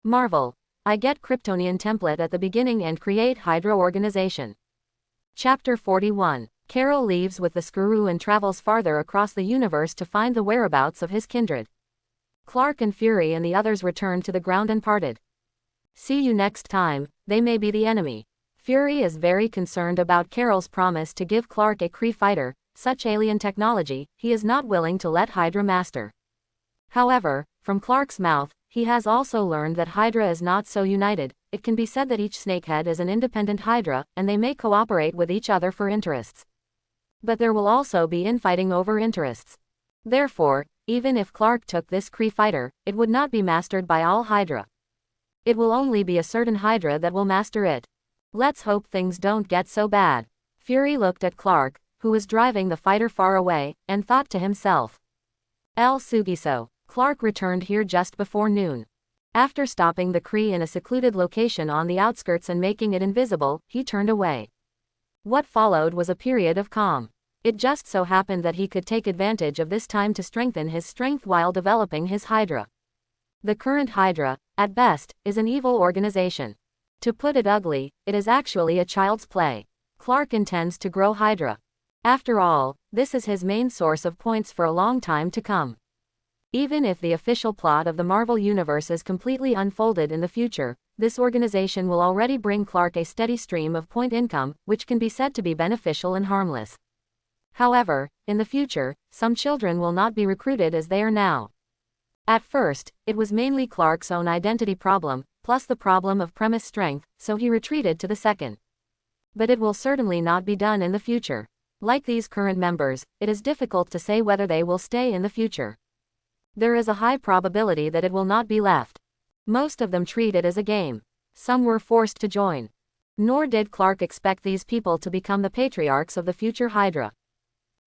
Marvel. I Get Kryptonian template at the beginning and Create Hydra Organization. Chapter 41. Carol leaves with the Skuru and travels farther across the universe to find the whereabouts of his kindred. Clark and Fury and the others return to the ground and parted. See you next time, they may be the enemy. Fury is very concerned about Carol's promise to give Clark a Kree fighter, such alien technology he is not willing to let Hydra master. However, from Clark's mouth, he has also learned that Hydra is not so united. It can be said that each snakehead is an independent Hydra, and they may cooperate with each other for interests. But there will also be infighting over interests. Therefore, even if Clark took this Kree fighter, it would not be mastered by all Hydra. It will only be a certain Hydra that will master it. Let's hope things don't get so bad. Fury looked at Clark, who was driving the fighter far away, and thought to himself. El Sugiso. Clark returned here just before noon. After stopping the Kree in a secluded location on the outskirts and making it invisible, he turned away. What followed was a period of calm. It just so happened that he could take advantage of this time to strengthen his strength while developing his Hydra. The current Hydra, at best, is an evil organization. To put it ugly, it is actually a child's play. Clark intends to grow Hydra. After all, this is his main source of points for a long time to come. Even if the official plot of the Marvel Universe is completely unfolded in the future, this organization will already bring Clark a steady stream of point income, which can be said to be beneficial and harmless. However, in the future, some children will not be recruited as they are now. At first, it was mainly Clark's own identity problem, plus the problem of premise strength, so he retreated to the second. But it will certainly not be done in the future. Like these current members, it is difficult to say whether they will stay in the future. There is a high probability that it will not be left. Most of them treat it as a game. Some were forced to join. Nor did Clark expect these people to become the patriarchs of the future Hydra.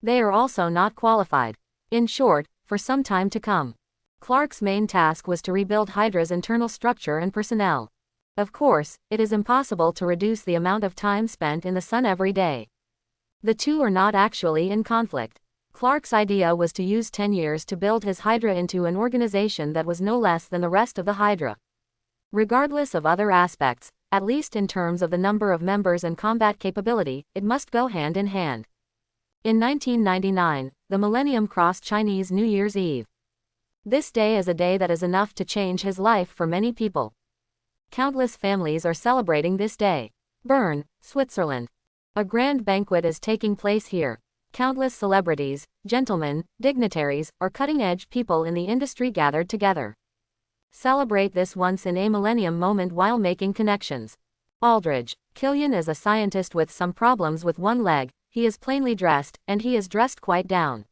They are also not qualified. In short, for some time to come. Clark's main task was to rebuild Hydra's internal structure and personnel. Of course, it is impossible to reduce the amount of time spent in the sun every day. The two are not actually in conflict. Clark's idea was to use 10 years to build his Hydra into an organization that was no less than the rest of the Hydra. Regardless of other aspects, at least in terms of the number of members and combat capability, it must go hand in hand. In 1999, the millennium crossed Chinese New Year's Eve. This day is a day that is enough to change his life for many people. Countless families are celebrating this day. Bern, Switzerland. A grand banquet is taking place here. Countless celebrities, gentlemen, dignitaries, or cutting-edge people in the industry gathered together. Celebrate this once-in-a-millennium moment while making connections. Aldridge. Killian is a scientist with some problems with one leg. He is plainly dressed, and he is dressed quite down.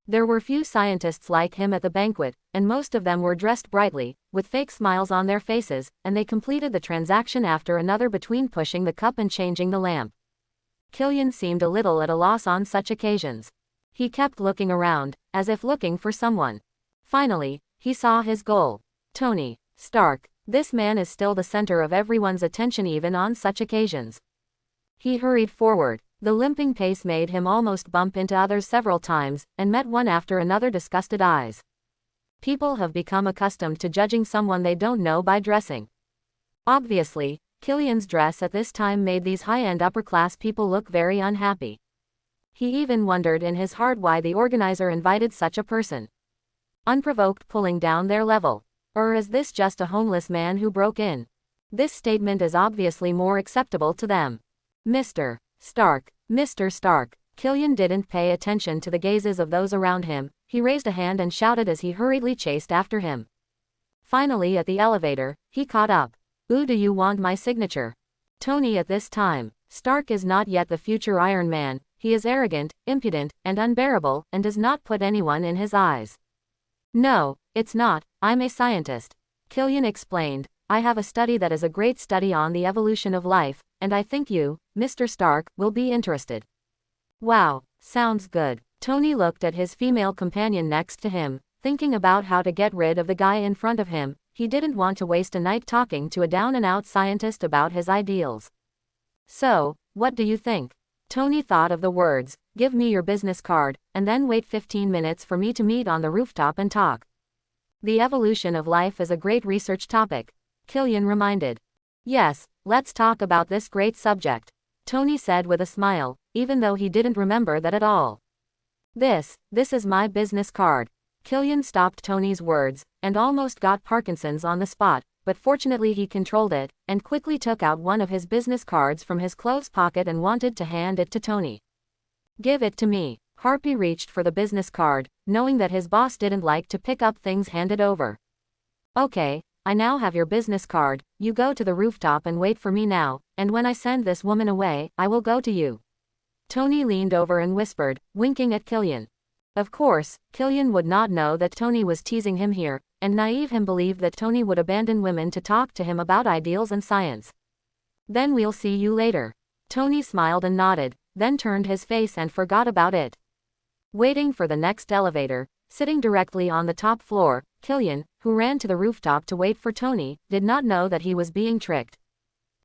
There were few scientists like him at the banquet, and most of them were dressed brightly, with fake smiles on their faces, and they completed the transaction after another between pushing the cup and changing the lamp. Killian seemed a little at a loss on such occasions. He kept looking around, as if looking for someone. Finally, he saw his goal. Tony Stark. This man is still the center of everyone's attention even on such occasions. He hurried forward. The limping pace made him almost bump into others several times, and met one after another disgusted eyes. People have become accustomed to judging someone they don't know by dressing. Obviously, Killian's dress at this time made these high-end upper-class people look very unhappy. He even wondered in his heart why the organizer invited such a person. Unprovoked pulling down their level. Or is this just a homeless man who broke in? This statement is obviously more acceptable to them. Mr. Stark. Mr. Stark. Killian didn't pay attention to the gazes of those around him. He raised a hand and shouted as he hurriedly chased after him. Finally at the elevator, he caught up. Ooh, do you want my signature? Tony at this time. Stark is not yet the future Iron Man. He is arrogant, impudent, and unbearable, and does not put anyone in his eyes. No, it's not. I'm a scientist. Killian explained. I have a study that is a great study on the evolution of life, and I think you, Mr. Stark, will be interested. Wow, sounds good. Tony looked at his female companion next to him, thinking about how to get rid of the guy in front of him. He didn't want to waste a night talking to a down-and-out scientist about his ideals. So, what do you think? Tony thought of the words, give me your business card, and then wait 15 minutes for me to meet on the rooftop and talk. The evolution of life is a great research topic. Killian reminded. Yes, let's talk about this great subject, Tony said with a smile, even though he didn't remember that at all. This is my business card. Killian stopped Tony's words, and almost got Parkinson's on the spot, but fortunately he controlled it, and quickly took out one of his business cards from his clothes pocket and wanted to hand it to Tony. Give it to me. Harpy reached for the business card, knowing that his boss didn't like to pick up things handed over. Okay, I now have your business card, you go to the rooftop and wait for me now, and when I send this woman away, I will go to you. Tony leaned over and whispered, winking at Killian. Of course, Killian would not know that Tony was teasing him here, and naive him believed that Tony would abandon women to talk to him about ideals and science. Then we'll see you later. Tony smiled and nodded, then turned his face and forgot about it. Waiting for the next elevator, sitting directly on the top floor, Killian, who ran to the rooftop to wait for Tony, did not know that he was being tricked.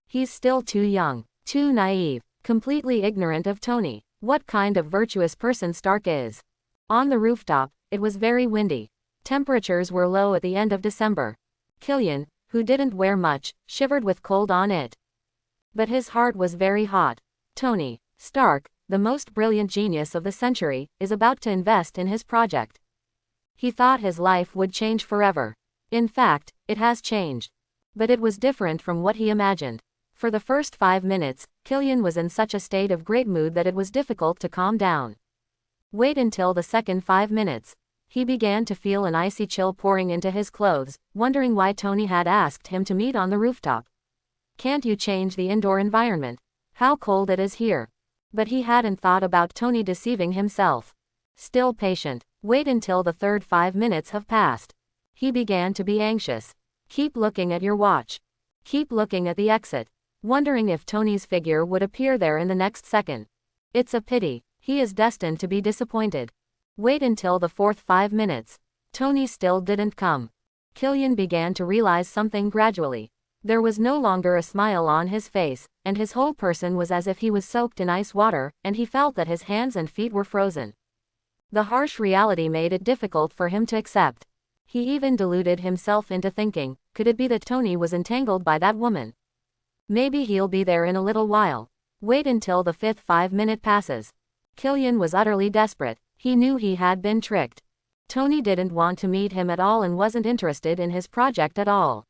He's still too young, too naive, completely ignorant of Tony, what kind of virtuous person Stark is. On the rooftop, it was very windy. Temperatures were low at the end of December. Killian, who didn't wear much, shivered with cold on it. But his heart was very hot. Tony Stark, the most brilliant genius of the century, is about to invest in his project. He thought his life would change forever. In fact, it has changed. But it was different from what he imagined. For the first 5 minutes, Killian was in such a state of great mood that it was difficult to calm down. Wait until the second 5 minutes. He began to feel an icy chill pouring into his clothes, wondering why Tony had asked him to meet on the rooftop. Can't you change the indoor environment? How cold it is here. But he hadn't thought about Tony deceiving himself. Still patient, wait until the third 5 minutes have passed. He began to be anxious. Keep looking at your watch. Keep looking at the exit, wondering if Tony's figure would appear there in the next second. It's a pity, he is destined to be disappointed. Wait until the fourth 5 minutes. Tony still didn't come. Killian began to realize something gradually. There was no longer a smile on his face, and his whole person was as if he was soaked in ice water, and he felt that his hands and feet were frozen. The harsh reality made it difficult for him to accept. He even deluded himself into thinking, could it be that Tony was entangled by that woman? Maybe he'll be there in a little while. Wait until the fifth 5 minute passes. Killian was utterly desperate. He knew he had been tricked. Tony didn't want to meet him at all and wasn't interested in his project at all.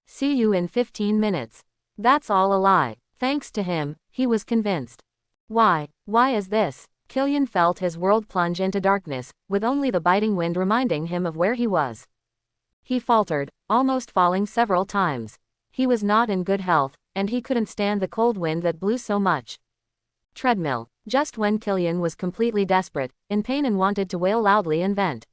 See you in 15 minutes. That's all a lie. Thanks to him, he was convinced. Why is this? Killian felt his world plunge into darkness, with only the biting wind reminding him of where he was. He faltered, almost falling several times. He was not in good health, and he couldn't stand the cold wind that blew so much. Treadmill. Just when Killian was completely desperate, in pain and wanted to wail loudly and vent.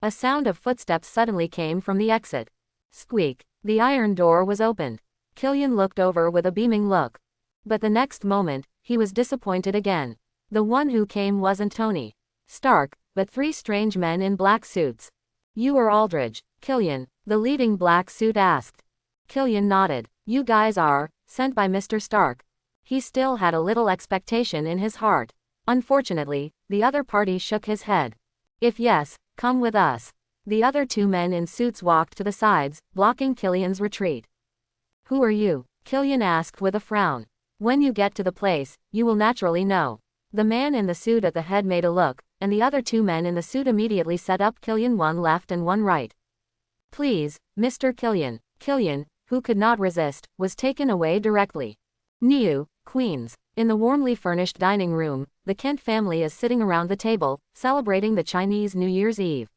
A sound of footsteps suddenly came from the exit. Squeak. The iron door was opened. Killian looked over with a beaming look. But the next moment, he was disappointed again. The one who came wasn't Tony Stark, but 3 strange men in black suits. You are Aldridge, Killian, the leading black suit asked. Killian nodded. You guys are sent by Mr. Stark. He still had a little expectation in his heart. Unfortunately, the other party shook his head. If yes, come with us. The other 2 men in suits walked to the sides, blocking Killian's retreat. Who are you? Killian asked with a frown. When you get to the place, you will naturally know. The man in the suit at the head made a look, and the other 2 men in the suit immediately set up Killian, one left and one right. Please, Mr. Killian. Killian, who could not resist, was taken away directly. Niu, Queens. In the warmly furnished dining room, the Kent family is sitting around the table, celebrating the Chinese New Year's Eve.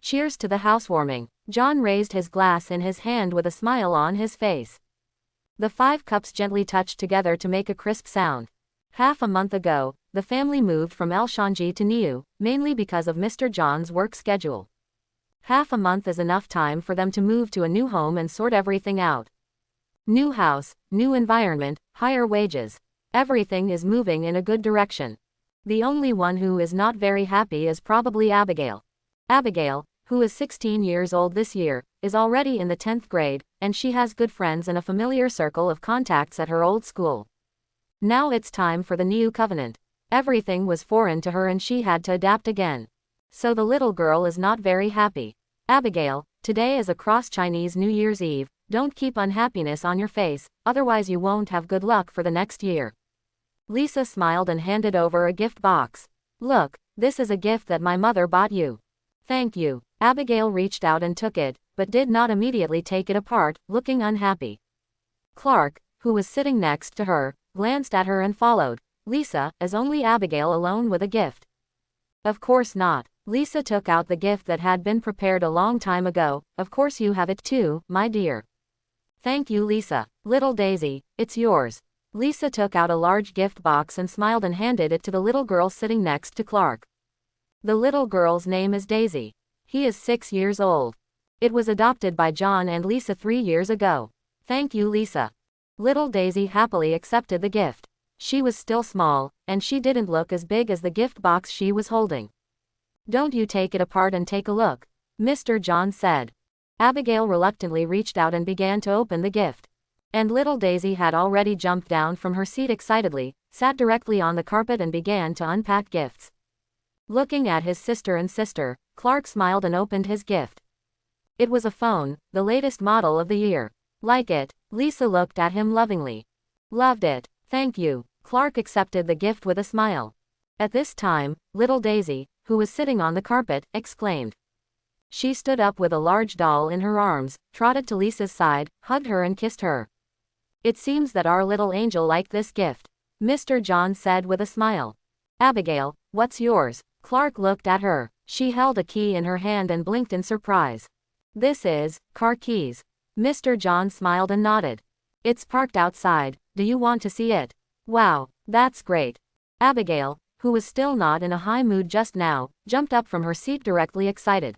Cheers to the housewarming. John raised his glass in his hand with a smile on his face. The 5 cups gently touched together to make a crisp sound. Half a month ago, the family moved from El Shanji to Niu, mainly because of Mr. John's work schedule. Half a month is enough time for them to move to a new home and sort everything out. New house, new environment, higher wages. Everything is moving in a good direction. The only one who is not very happy is probably Abigail. Abigail, who is 16 years old this year, is already in the 10th grade, and she has good friends and a familiar circle of contacts at her old school. Now it's time for the new covenant. Everything was foreign to her and she had to adapt again. So the little girl is not very happy. Abigail, today is across Chinese New Year's Eve, Don't keep unhappiness on your face, otherwise you won't have good luck for the next year. Lisa smiled and handed over a gift box. Look, this is a gift that my mother bought you. Thank you. Abigail reached out and took it, but did not immediately take it apart, looking unhappy. Clark, who was sitting next to her, glanced at her and followed Lisa, as only Abigail alone with a gift. Of course not. Lisa took out the gift that had been prepared a long time ago. Of course you have it too, my dear. Thank you, Lisa. Little Daisy, it's yours. Lisa took out a large gift box and smiled and handed it to the little girl sitting next to Clark. The little girl's name is Daisy. He is 6 years old. It was adopted by John and Lisa 3 years ago. Thank you, Lisa. Little Daisy happily accepted the gift. She was still small, and she didn't look as big as the gift box she was holding. Don't you take it apart and take a look, Mr. John said. Abigail reluctantly reached out and began to open the gift. And little Daisy had already jumped down from her seat excitedly, sat directly on the carpet and began to unpack gifts. Looking at his sister and sister, Clark smiled and opened his gift. It was a phone, the latest model of the year. Like it? Lisa looked at him lovingly. Loved it. Thank you. Clark accepted the gift with a smile. At this time, little Daisy, who was sitting on the carpet, exclaimed. She stood up with a large doll in her arms, trotted to Lisa's side, hugged her and kissed her. It seems that our little angel liked this gift, Mr. John said with a smile. Abigail, what's yours? Clark looked at her. She held a key in her hand and blinked in surprise. This is car keys. Mr. John smiled and nodded. It's parked outside. Do you want to see it? Wow, that's great. Abigail, who was still not in a high mood just now, jumped up from her seat directly excited.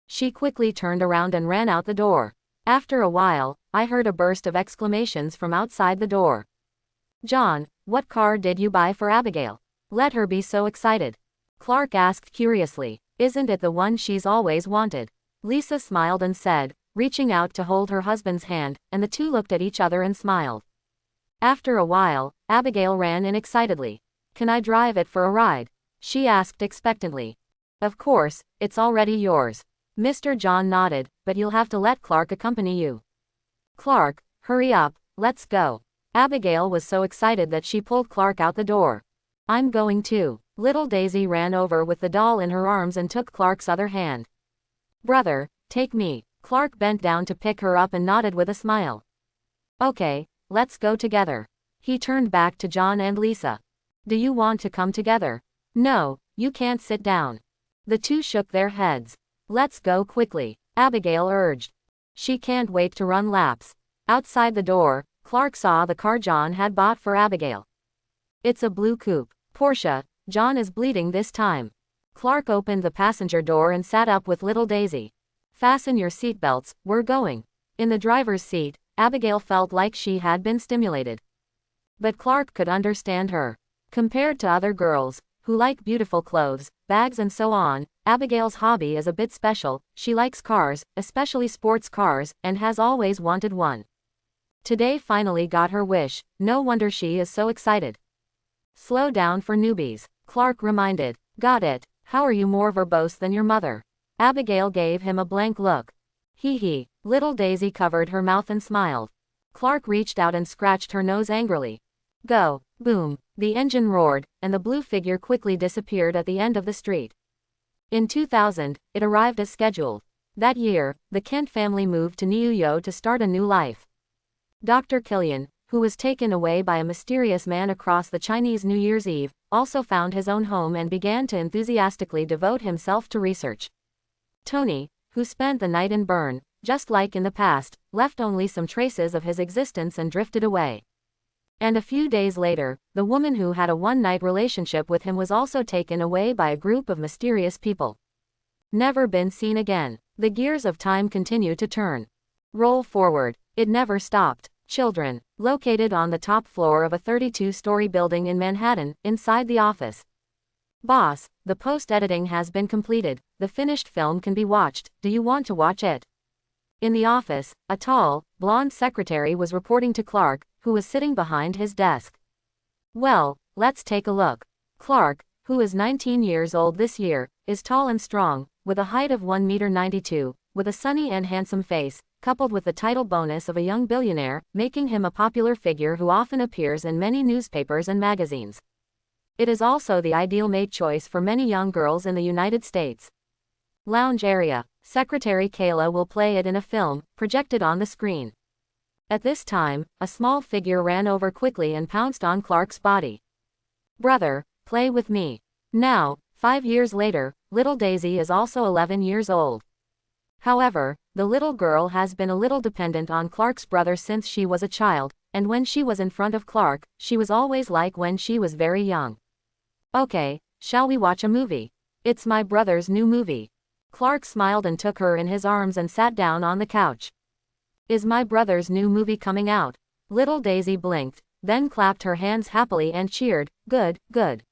She quickly turned around and ran out the door. After a while, I heard a burst of exclamations from outside the door. John, what car did you buy for Abigail? Let her be so excited. Clark asked curiously. Isn't it the one she's always wanted? Lisa smiled and said, reaching out to hold her husband's hand, and the two looked at each other and smiled. After a while, Abigail ran in excitedly. Can I drive it for a ride? She asked expectantly. Of course, it's already yours. Mr. John nodded, but you'll have to let Clark accompany you. Clark, hurry up, let's go. Abigail was so excited that she pulled Clark out the door. I'm going too. Little Daisy ran over with the doll in her arms and took Clark's other hand. Brother, take me. Clark bent down to pick her up and nodded with a smile. Okay, let's go together. He turned back to John and Lisa. Do you want to come together? No, you can't sit down. The two shook their heads. Let's go quickly, Abigail urged. She can't wait to run laps. Outside the door, Clark saw the car John had bought for Abigail. It's a blue coupe. Porsche. John is bleeding this time. Clark opened the passenger door and sat up with little Daisy. Fasten your seatbelts, we're going. In the driver's seat, Abigail felt like she had been stimulated. But Clark could understand her. Compared to other girls, who like beautiful clothes, bags and so on, Abigail's hobby is a bit special. She likes cars, especially sports cars, and has always wanted one. Today finally got her wish, no wonder she is so excited. Slow down for newbies, Clark reminded. Got it, how are you more verbose than your mother? Abigail gave him a blank look. Hee hee, little Daisy covered her mouth and smiled. Clark reached out and scratched her nose angrily. Go, boom, the engine roared, and the blue figure quickly disappeared at the end of the street. In 2000, it arrived as scheduled. That year, the Kent family moved to Niuyo to start a new life. Dr. Killian, who was taken away by a mysterious man across the Chinese New Year's Eve, also found his own home and began to enthusiastically devote himself to research. Tony, who spent the night in Bern, just like in the past, left only some traces of his existence and drifted away. And a few days later, the woman who had a one-night relationship with him was also taken away by a group of mysterious people. Never been seen again. The gears of time continue to turn. Roll forward. It never stopped. Children, located on the top floor of a 32-story building in Manhattan, inside the office. Boss, the post-editing has been completed. The finished film can be watched. Do you want to watch it? In the office, a tall, blonde secretary was reporting to Clark, who was sitting behind his desk. Well, let's take a look. Clark, who is 19 years old this year, is tall and strong, with a height of 1.92 m, with a sunny and handsome face. coupled with the title bonus of a young billionaire, making him a popular figure who often appears in many newspapers and magazines. It is also the ideal mate choice for many young girls in the United States. Lounge area. Secretary Kayla will play it in a film, projected on the screen. At this time, a small figure ran over quickly and pounced on Clark's body. Brother, play with me. Now, 5 years later, little Daisy is also 11 years old. However, the little girl has been a little dependent on Clark's brother since she was a child, and when she was in front of Clark, she was always like when she was very young. Okay, shall we watch a movie? It's my brother's new movie. Clark smiled and took her in his arms and sat down on the couch. Is my brother's new movie coming out? Little Daisy blinked, then clapped her hands happily and cheered, good, good.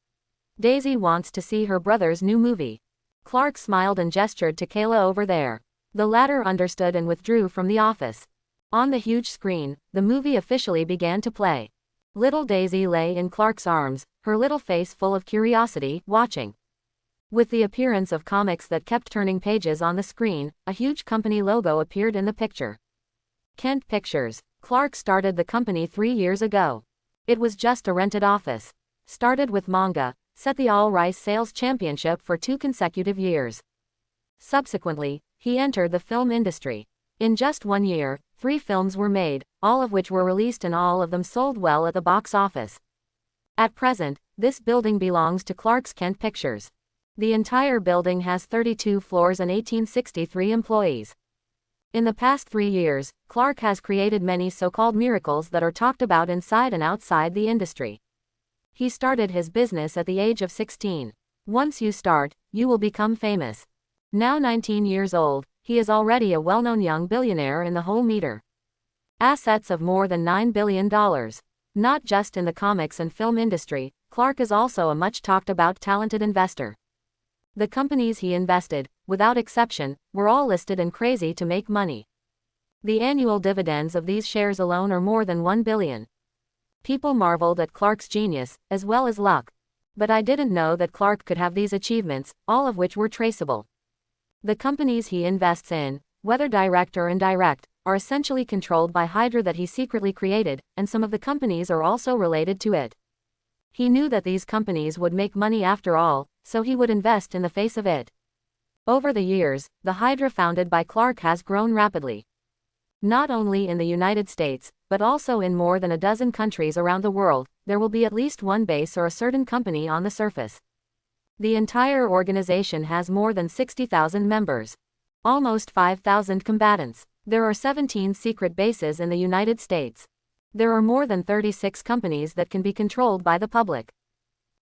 Daisy wants to see her brother's new movie. Clark smiled and gestured to Kayla over there. The latter understood and withdrew from the office. On the huge screen, the movie officially began to play. Little Daisy lay in Clark's arms, her little face full of curiosity, watching. With the appearance of comics that kept turning pages on the screen, a huge company logo appeared in the picture. Kent Pictures. Clark started the company 3 years ago. It was just a rented office. Started with manga, set the All Rice Sales Championship for 2 consecutive years. Subsequently, he entered the film industry. In just 1 year, 3 films were made, all of which were released and all of them sold well at the box office. At present, this building belongs to Clark's Kent Pictures. The entire building has 32 floors and 1863 employees. In the past 3 years, Clark has created many so-called miracles that are talked about inside and outside the industry. He started his business at the age of 16. Once you start, you will become famous. Now 19 years old, he is already a well-known young billionaire in the whole meter. Assets of more than $9 billion. Not just in the comics and film industry, Clark is also a much talked about talented investor. The companies he invested, without exception, were all listed and crazy to make money. The annual dividends of these shares alone are more than $1 billion. People marveled at Clark's genius, as well as luck. But I didn't know that Clark could have these achievements, all of which were traceable. The companies he invests in, whether direct or indirect, are essentially controlled by Hydra that he secretly created, and some of the companies are also related to it. He knew that these companies would make money after all, so he would invest in the face of it. Over the years, the Hydra founded by Clark has grown rapidly. Not only in the United States, but also in more than a dozen countries around the world, there will be at least one base or a certain company on the surface. The entire organization has more than 60,000 members. Almost 5,000 combatants. There are 17 secret bases in the United States. There are more than 36 companies that can be controlled by the public.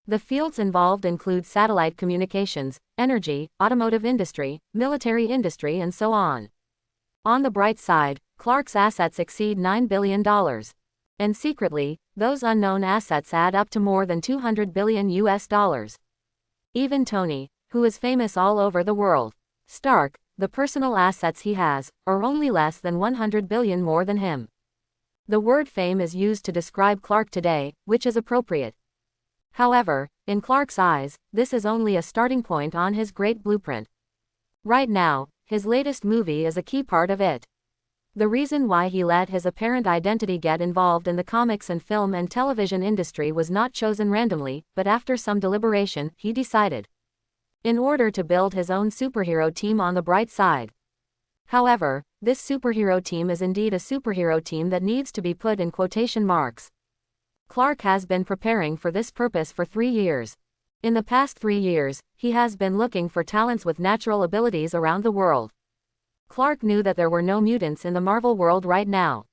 The fields involved include satellite communications, energy, automotive industry, military industry and so on. On the bright side, Clark's assets exceed $9 billion. And secretly, those unknown assets add up to more than $200 billion US. Even Tony, who is famous all over the world, Stark, the personal assets he has, are only less than 100 billion more than him. The word fame is used to describe Clark today, which is appropriate. However, in Clark's eyes, this is only a starting point on his great blueprint. Right now, his latest movie is a key part of it. The reason why he let his apparent identity get involved in the comics and film and television industry was not chosen randomly, but after some deliberation, he decided. In order to build his own superhero team on the bright side. However, this superhero team is indeed a superhero team that needs to be put in quotation marks. Clark has been preparing for this purpose for 3 years. In the past 3 years, he has been looking for talents with natural abilities around the world. Clark knew that there were no mutants in the Marvel world right now.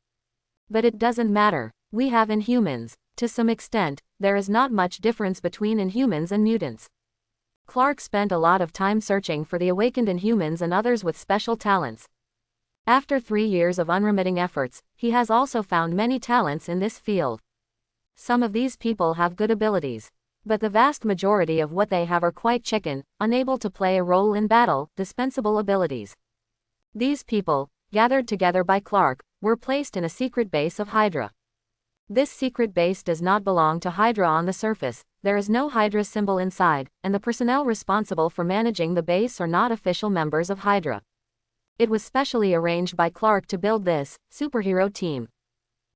But it doesn't matter, we have Inhumans. To some extent, there is not much difference between Inhumans and mutants. Clark spent a lot of time searching for the awakened Inhumans and others with special talents. After 3 years of unremitting efforts, he has also found many talents in this field. Some of these people have good abilities. But the vast majority of what they have are quite chicken, unable to play a role in battle, dispensable abilities. These people, gathered together by Clark, were placed in a secret base of Hydra. This secret base does not belong to Hydra on the surface, there is no Hydra symbol inside, and the personnel responsible for managing the base are not official members of Hydra. It was specially arranged by Clark to build this superhero team.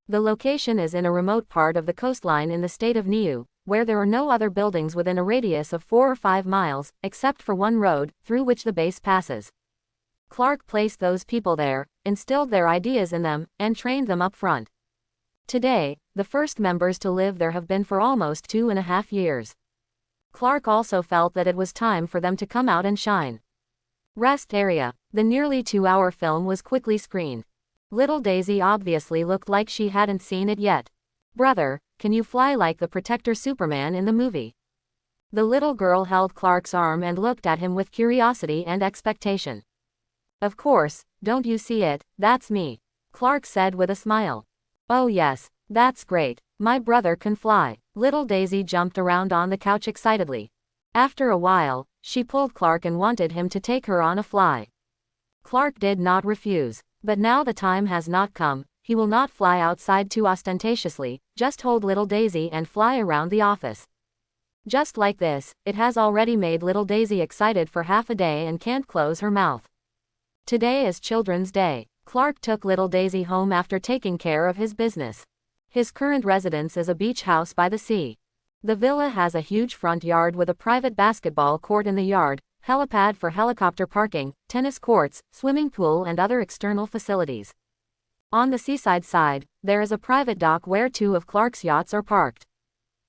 The location is in a remote part of the coastline in the state of Niue, where there are no other buildings within a radius of 4 or 5 miles, except for one road, through which the base passes. Clark placed those people there, instilled their ideas in them, and trained them up front. Today, the first members to live there have been for almost 2.5 years. Clark also felt that it was time for them to come out and shine. Rest area. The nearly 2-hour film was quickly screened. Little Daisy obviously looked like she hadn't seen it yet. "Brother, can you fly like the Protector Superman in the movie?" The little girl held Clark's arm and looked at him with curiosity and expectation. "Of course, don't you see it, that's me," Clark said with a smile. "Oh yes, that's great, my brother can fly." Little Daisy jumped around on the couch excitedly. After a while, she pulled Clark and wanted him to take her on a fly. Clark did not refuse. But now the time has not come, he will not fly outside too ostentatiously, just hold little Daisy and fly around the office. Just like this, it has already made little Daisy excited for half a day and can't close her mouth. Today is Children's Day. Clark took little Daisy home after taking care of his business. His current residence is a beach house by the sea. The villa has a huge front yard with a private basketball court in the yard, helipad for helicopter parking, tennis courts, swimming pool and other external facilities. On the seaside side, there is a private dock where 2 of Clark's yachts are parked.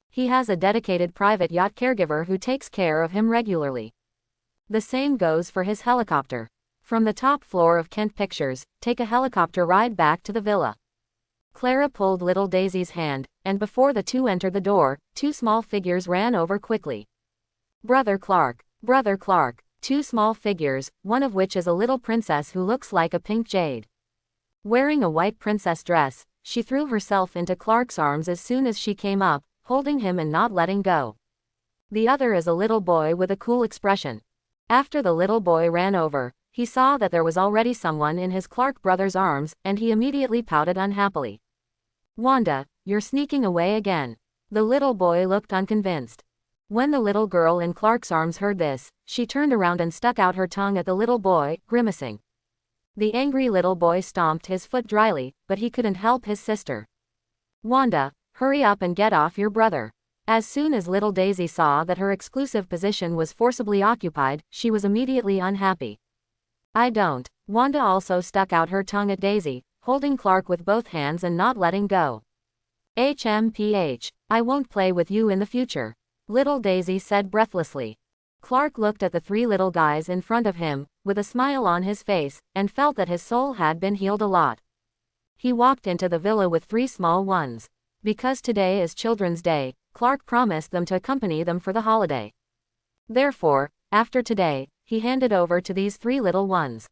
He has a dedicated private yacht caregiver who takes care of him regularly. The same goes for his helicopter. From the top floor of Kent Pictures, take a helicopter ride back to the villa. Clara pulled little Daisy's hand, and before the two entered the door, 2 small figures ran over quickly. "Brother Clark. Brother Clark." 2 small figures, one of which is a little princess who looks like a pink jade. Wearing a white princess dress, she threw herself into Clark's arms as soon as she came up, holding him and not letting go. The other is a little boy with a cool expression. After the little boy ran over, he saw that there was already someone in his Clark brother's arms, and he immediately pouted unhappily. "Wanda, you're sneaking away again." The little boy looked unconvinced. When the little girl in Clark's arms heard this, she turned around and stuck out her tongue at the little boy, grimacing. The angry little boy stomped his foot dryly, but he couldn't help his sister. "Wanda, hurry up and get off your brother." As soon as little Daisy saw that her exclusive position was forcibly occupied, she was immediately unhappy. "I don't." Wanda also stuck out her tongue at Daisy, holding Clark with both hands and not letting go. "HMPH, I won't play with you in the future," little Daisy said breathlessly. Clark looked at the 3 little guys in front of him, with a smile on his face, and felt that his soul had been healed a lot. He walked into the villa with 3 small ones. Because today is Children's Day, Clark promised them to accompany them for the holiday. Therefore, after today, he handed over to these 3 little ones.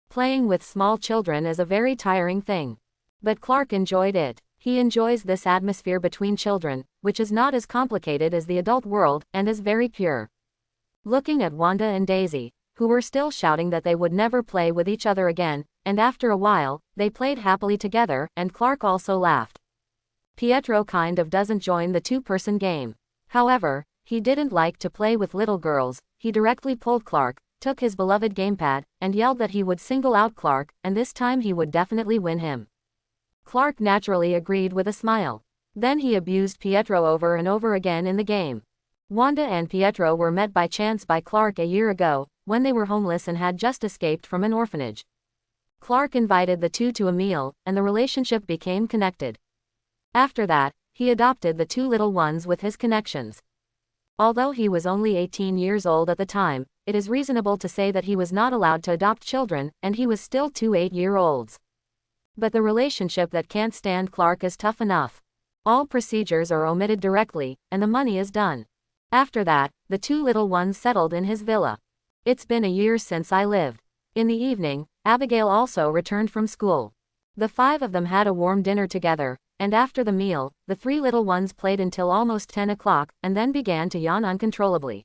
Playing with small children is a very tiring thing. But Clark enjoyed it. He enjoys this atmosphere between children, which is not as complicated as the adult world, and is very pure. Looking at Wanda and Daisy, who were still shouting that they would never play with each other again, and after a while, they played happily together, and Clark also laughed. Pietro kind of doesn't join the 2-person game. However, he didn't like to play with little girls. He directly pulled Clark, took his beloved gamepad, and yelled that he would single out Clark, and this time he would definitely win him. Clark naturally agreed with a smile. Then he abused Pietro over and over again in the game. Wanda and Pietro were met by chance by Clark a year ago, when they were homeless and had just escaped from an orphanage. Clark invited the 2 to a meal, and the relationship became connected. After that, he adopted the 2 little ones with his connections. Although he was only 18 years old at the time, it is reasonable to say that he was not allowed to adopt children, and he was still 2 8-year-olds. But the relationship that can't stand Clark is tough enough. All procedures are omitted directly, and the money is done. After that, the 2 little ones settled in his villa. "It's been a year since I lived." In the evening, Abigail also returned from school. The 5 of them had a warm dinner together, and after the meal, the 3 little ones played until almost 10 o'clock, and then began to yawn uncontrollably.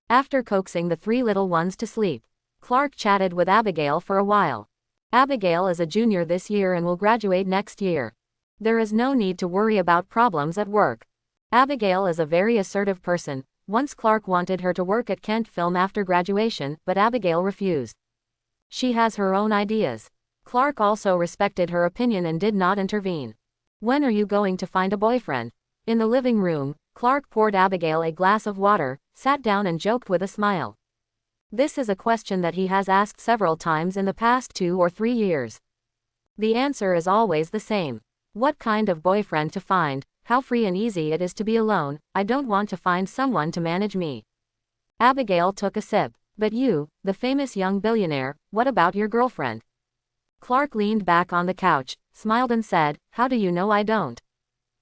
After coaxing the 3 little ones to sleep, Clark chatted with Abigail for a while. Abigail is a junior this year and will graduate next year. There is no need to worry about problems at work. Abigail is a very assertive person. Once Clark wanted her to work at Kent Film after graduation, but Abigail refused. She has her own ideas. Clark also respected her opinion and did not intervene. When are you going to find a boyfriend? In the living room, Clark poured Abigail a glass of water, sat down and joked with a smile. This is a question that he has asked several times in the past 2 or 3 years. The answer is always the same. What kind of boyfriend to find, how free and easy it is to be alone, I don't want to find someone to manage me. Abigail took a sip. But you, the famous young billionaire, what about your girlfriend? Clark leaned back on the couch, smiled and said, how do you know I don't?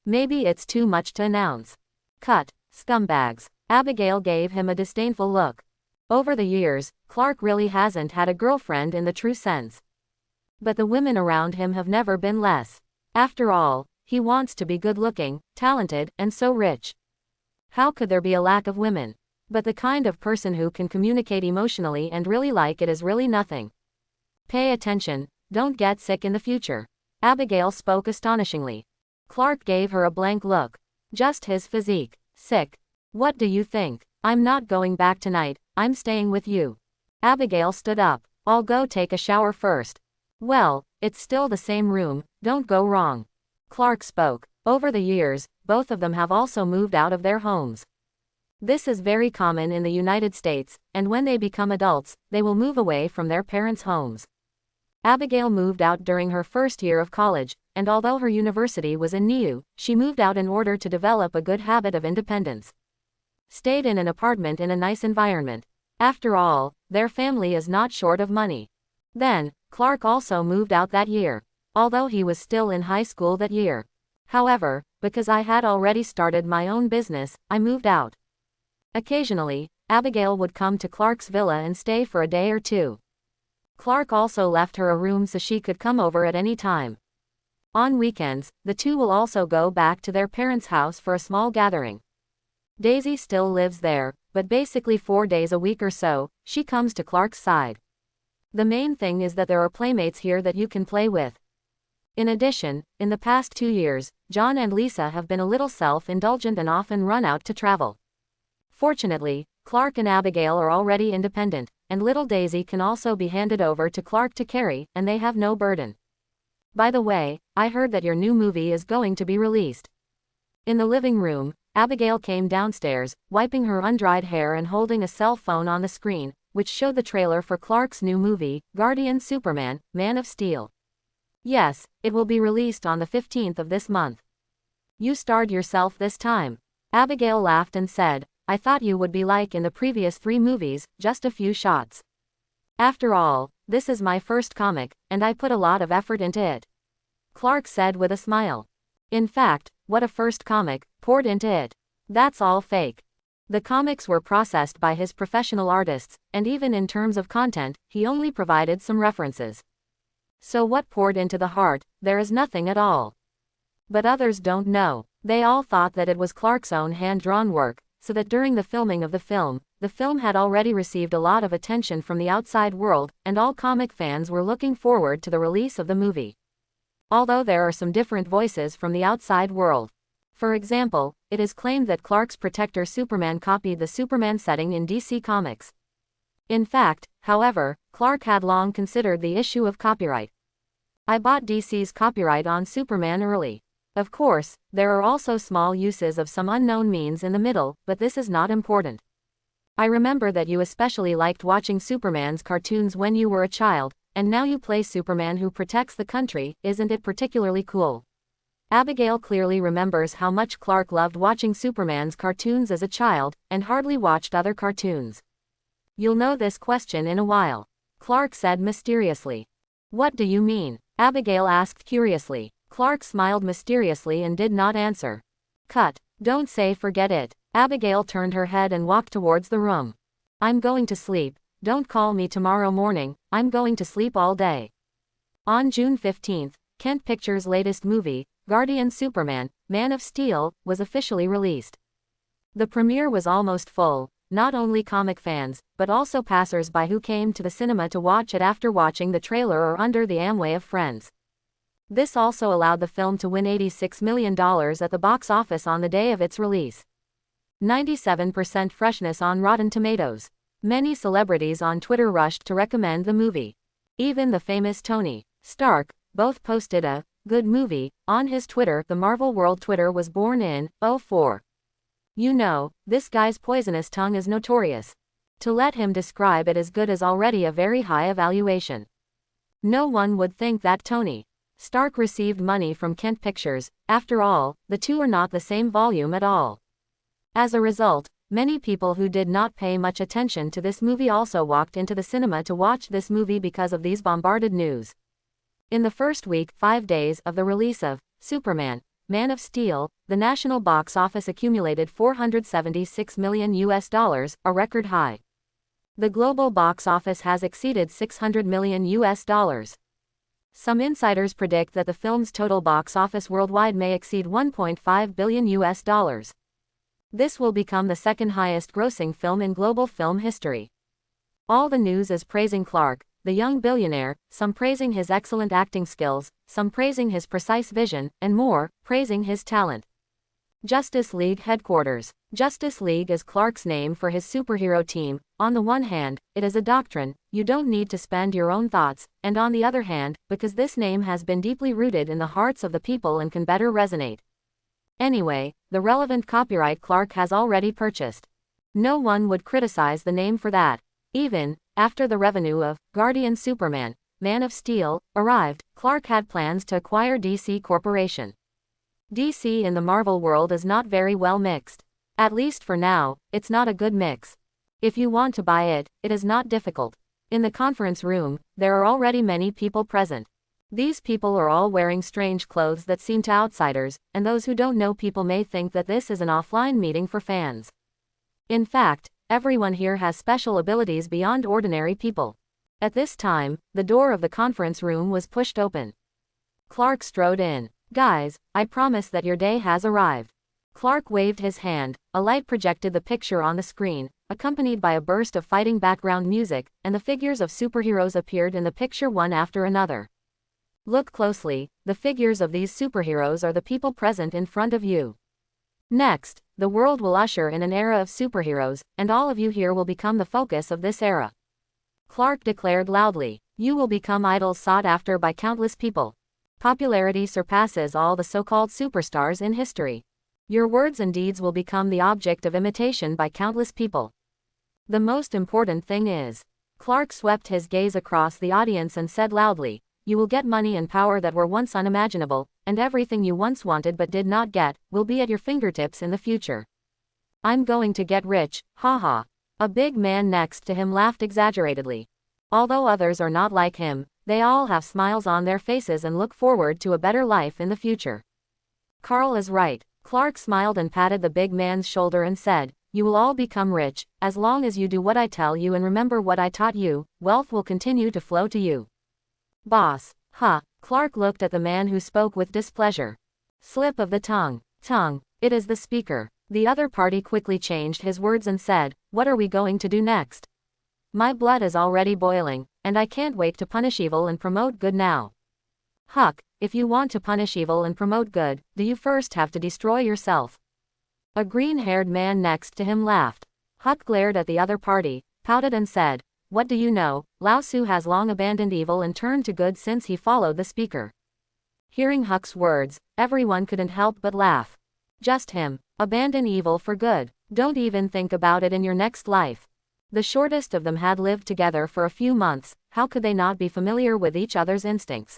Maybe it's too much to announce. Cut, scumbags. Abigail gave him a disdainful look. Over the years, Clark really hasn't had a girlfriend in the true sense. But the women around him have never been less. After all, he wants to be good-looking, talented, and so rich. How could there be a lack of women? But the kind of person who can communicate emotionally and really like it is really nothing. Pay attention, don't get sick in the future. Abigail spoke astonishingly. Clark gave her a blank look. Just his physique. Sick. What do you think? I'm not going back tonight, I'm staying with you. Abigail stood up. I'll go take a shower first. Well, it's still the same room, don't go wrong. Clark spoke. Over the years, both of them have also moved out of their homes. This is very common in the United States, and when they become adults, they will move away from their parents' homes. Abigail moved out during her first year of college, and although her university was in NIU, she moved out in order to develop a good habit of independence. Stayed in an apartment in a nice environment. After all, their family is not short of money. Then, Clark also moved out that year, although he was still in high school that year. However, because I had already started my own business, I moved out. Occasionally, Abigail would come to Clark's villa and stay for a day or two. Clark also left her a room so she could come over at any time. On weekends, the two will also go back to their parents' house for a small gathering. Daisy still lives there, but basically 4 days a week or so, she comes to Clark's side. The main thing is that there are playmates here that you can play with. In addition, in the past 2 years, John and Lisa have been a little self-indulgent and often run out to travel. Fortunately, Clark and Abigail are already independent, and little Daisy can also be handed over to Clark to carry, and they have no burden. By the way, I heard that your new movie is going to be released. In the living room, Abigail came downstairs, wiping her undried hair and holding a cell phone on the screen, which showed the trailer for Clark's new movie, Guardian Superman, Man of Steel. Yes, it will be released on the 15th of this month. You starred yourself this time. Abigail laughed and said, I thought you would be like in the previous 3 movies, just a few shots. After all, this is my first comic, and I put a lot of effort into it. Clark said with a smile. In fact, what a first comic, poured into it. That's all fake. The comics were processed by his professional artists, and even in terms of content, he only provided some references. So what poured into the heart, there is nothing at all. But others don't know. They all thought that it was Clark's own hand-drawn work, so that during the filming of the film had already received a lot of attention from the outside world, and all comic fans were looking forward to the release of the movie. Although there are some different voices from the outside world. For example, it is claimed that Clark's protector Superman copied the Superman setting in DC Comics. In fact, however, Clark had long considered the issue of copyright. I bought DC's copyright on Superman early. Of course, there are also small uses of some unknown means in the middle, but this is not important. I remember that you especially liked watching Superman's cartoons when you were a child, and now you play Superman who protects the country, isn't it particularly cool? Abigail clearly remembers how much Clark loved watching Superman's cartoons as a child, and hardly watched other cartoons. You'll know this question in a while. Clark said mysteriously. What do you mean? Abigail asked curiously. Clark smiled mysteriously and did not answer. Cut. Don't say forget it. Abigail turned her head and walked towards the room. I'm going to sleep. Don't call me tomorrow morning, I'm going to sleep all day. On June 15th, Kent Pictures' latest movie, Guardian Superman, Man of Steel, was officially released. The premiere was almost full, not only comic fans, but also passers-by who came to the cinema to watch it after watching the trailer or under the Amway of friends. This also allowed the film to win $86 million at the box office on the day of its release. 97% freshness on Rotten Tomatoes. Many celebrities on Twitter rushed to recommend the movie. Even the famous Tony Stark both posted a good movie on his Twitter. The Marvel World Twitter was born in '04. You know, this guy's poisonous tongue is notorious. To let him describe it as good is already a very high evaluation. No one would think that Tony Stark received money from Kent Pictures. After all, the two are not the same volume at all. As a result, many people who did not pay much attention to this movie also walked into the cinema to watch this movie because of these bombarded news. In the first week, 5 days, of the release of Superman, Man of Steel, the national box office accumulated $476 million, a record high. The global box office has exceeded $600 million. Some insiders predict that the film's total box office worldwide may exceed $1.5 billion. This will become the second highest grossing film in global film history. All the news is praising Clark, the young billionaire, some praising his excellent acting skills, some praising his precise vision, and more, praising his talent. Justice League Headquarters. Justice League is Clark's name for his superhero team. On the one hand, it is a doctrine, you don't need to spend your own thoughts, and on the other hand, because this name has been deeply rooted in the hearts of the people and can better resonate. Anyway, the relevant copyright Clark has already purchased. No one would criticize the name for that. Even after the revenue of Guardian Superman, Man of Steel, arrived, Clark had plans to acquire DC Corporation. DC in the Marvel world is not very well mixed. At least for now, it's not a good mix. If you want to buy it, it is not difficult. In the conference room, there are already many people present. These people are all wearing strange clothes that seem to outsiders, and those who don't know people may think that this is an offline meeting for fans. In fact, everyone here has special abilities beyond ordinary people. At this time, the door of the conference room was pushed open. Clark strode in. Guys, I promise that your day has arrived. Clark waved his hand, a light projected the picture on the screen, accompanied by a burst of fighting background music, and the figures of superheroes appeared in the picture one after another. Look closely, the figures of these superheroes are the people present in front of you. Next, the world will usher in an era of superheroes, and all of you here will become the focus of this era. Clark declared loudly, you will become idols sought after by countless people. Popularity surpasses all the so-called superstars in history. Your words and deeds will become the object of imitation by countless people. The most important thing is, Clark swept his gaze across the audience and said loudly, you will get money and power that were once unimaginable, and everything you once wanted but did not get, will be at your fingertips in the future. I'm going to get rich, haha. A big man next to him laughed exaggeratedly. Although others are not like him, they all have smiles on their faces and look forward to a better life in the future. Carl is right. Clark smiled and patted the big man's shoulder and said, you will all become rich, as long as you do what I tell you and remember what I taught you, wealth will continue to flow to you. Boss. Clark looked at the man who spoke with displeasure. Slip of the tongue. It is the speaker. The other party quickly changed his words and said, what are we going to do next? My blood is already boiling, and I can't wait to punish evil and promote good now. Huck, if you want to punish evil and promote good, do you first have to destroy yourself? A green-haired man next to him laughed. Huck glared at the other party, pouted and said, what do you know, Lao Tzu has long abandoned evil and turned to good since he followed the speaker. Hearing Huck's words, everyone couldn't help but laugh. Just him. Abandon evil for good. Don't even think about it in your next life. The shortest of them had lived together for a few months, how could they not be familiar with each other's instincts?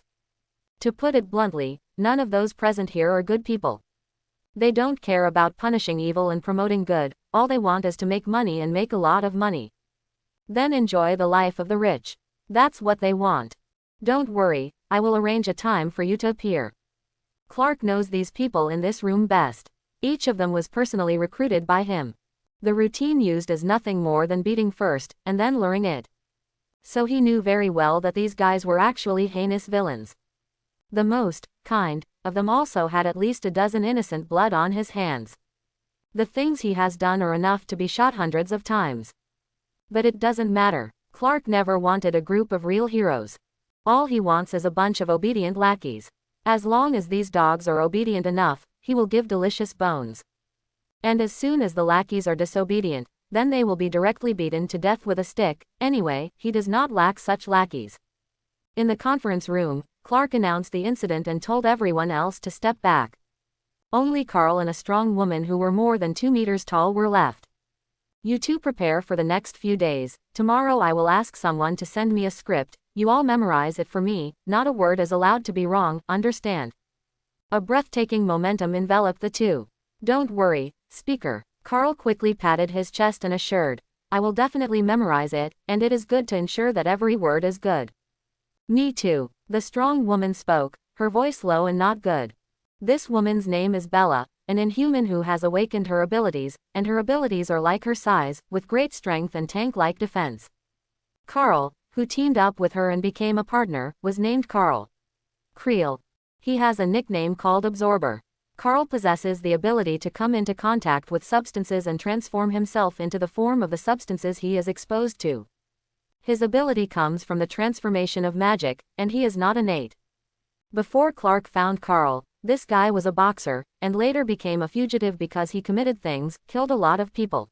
To put it bluntly, none of those present here are good people. They don't care about punishing evil and promoting good, all they want is to make money and make a lot of money. Then enjoy the life of the rich. That's what they want. Don't worry, I will arrange a time for you to appear. Clark knows these people in this room best. Each of them was personally recruited by him. The routine used is nothing more than beating first, and then luring it. So he knew very well that these guys were actually heinous villains. The most kind of them also had at least a dozen innocent blood on his hands. The things he has done are enough to be shot hundreds of times. But it doesn't matter. Clark never wanted a group of real heroes. All he wants is a bunch of obedient lackeys. As long as these dogs are obedient enough, he will give delicious bones. And as soon as the lackeys are disobedient, then they will be directly beaten to death with a stick. Anyway, he does not lack such lackeys. In the conference room, Clark announced the incident and told everyone else to step back. Only Carl and a strong woman who were more than 2 meters tall were left. You two prepare for the next few days. Tomorrow I will ask someone to send me a script. You all memorize it for me. Not a word is allowed to be wrong, understand? A breathtaking momentum enveloped the two. Don't worry, speaker. Carl quickly patted his chest and assured, I will definitely memorize it, and it is good to ensure that every word is good. Me too. The strong woman spoke, her voice low and not good. This woman's name is Bella, an inhuman who has awakened her abilities, and her abilities are like her size, with great strength and tank-like defense. Carl, who teamed up with her and became a partner, was named Carl Creel. He has a nickname called Absorber. Carl possesses the ability to come into contact with substances and transform himself into the form of the substances he is exposed to. His ability comes from the transformation of magic, and he is not innate. Before Clark found Carl, this guy was a boxer, and later became a fugitive because he committed things, killed a lot of people.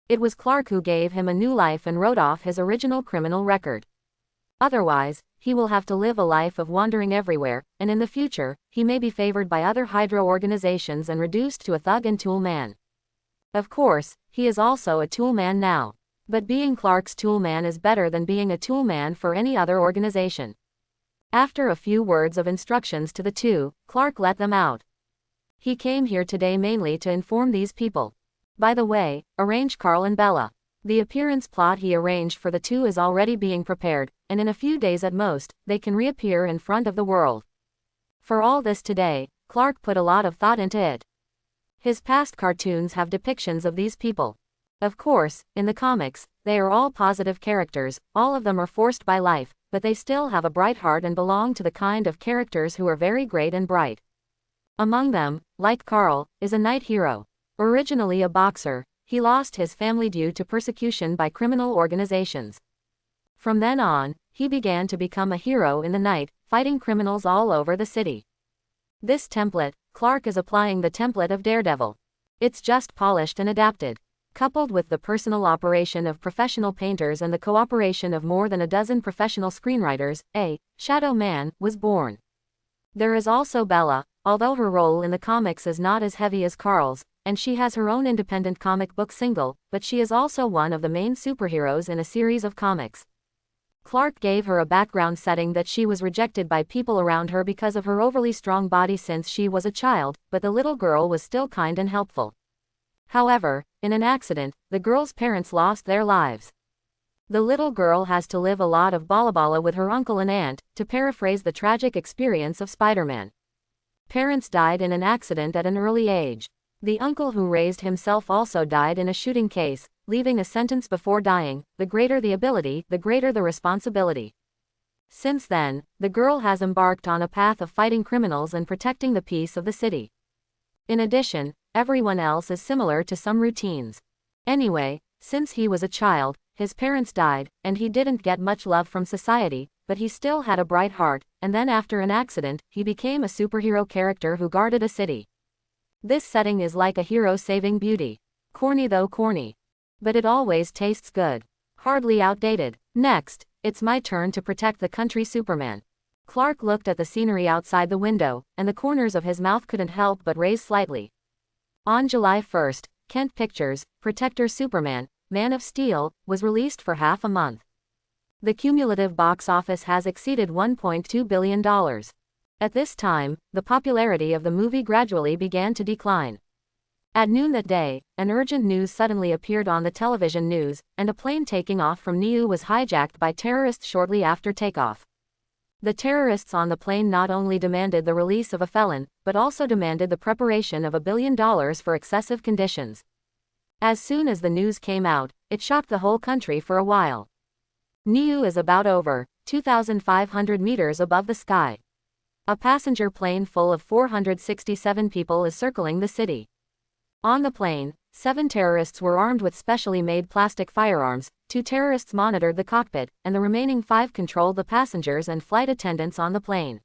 It was Clark who gave him a new life and wrote off his original criminal record. Otherwise, he will have to live a life of wandering everywhere, and in the future, he may be favored by other Hydra organizations and reduced to a thug and tool man. Of course, he is also a tool man now. But being Clark's tool man is better than being a tool man for any other organization. After a few words of instructions to the two, Clark let them out. He came here today mainly to inform these people. By the way, arrange Carl and Bella. The appearance plot he arranged for the two is already being prepared, and in a few days at most, they can reappear in front of the world. For all this today, Clark put a lot of thought into it. His past cartoons have depictions of these people. Of course, in the comics, they are all positive characters, all of them are forced by life, but they still have a bright heart and belong to the kind of characters who are very great and bright. Among them, like Carl, is a knight hero. Originally a boxer, he lost his family due to persecution by criminal organizations. From then on, he began to become a hero in the night, fighting criminals all over the city. This template, Clark is applying the template of Daredevil. It's just polished and adapted. Coupled with the personal operation of professional painters and the cooperation of more than a dozen professional screenwriters, a Shadow Man was born. There is also Bella, although her role in the comics is not as heavy as Carl's, and she has her own independent comic book single, but she is also one of the main superheroes in a series of comics. Clark gave her a background setting that she was rejected by people around her because of her overly strong body since she was a child, but the little girl was still kind and helpful. However, in an accident, the girl's parents lost their lives. The little girl has to live a lot of bala with her uncle and aunt, to paraphrase the tragic experience of Spider-Man. Parents died in an accident at an early age. The uncle who raised himself also died in a shooting case, leaving a sentence before dying, the greater the ability, the greater the responsibility. Since then, the girl has embarked on a path of fighting criminals and protecting the peace of the city. In addition, everyone else is similar to some routines. Anyway, since he was a child, his parents died, and he didn't get much love from society, but he still had a bright heart, and then after an accident, he became a superhero character who guarded a city. This setting is like a hero saving beauty. Corny though corny. But it always tastes good. Hardly outdated. Next, it's my turn to protect the country Superman. Clark looked at the scenery outside the window, and the corners of his mouth couldn't help but raise slightly. On July 1st, Kent Pictures' Protector Superman, Man of Steel, was released for half a month. The cumulative box office has exceeded $1.2 billion. At this time, the popularity of the movie gradually began to decline. At noon that day, an urgent news suddenly appeared on the television news, and a plane taking off from Niue was hijacked by terrorists shortly after takeoff. The terrorists on the plane not only demanded the release of a felon, but also demanded the preparation of $1 billion for excessive conditions. As soon as the news came out, it shocked the whole country for a while. Niue is about over 2,500 meters above the sky. A passenger plane full of 467 people is circling the city. On the plane, 7 terrorists were armed with specially made plastic firearms, 2 terrorists monitored the cockpit, and the remaining 5 controlled the passengers and flight attendants on the plane.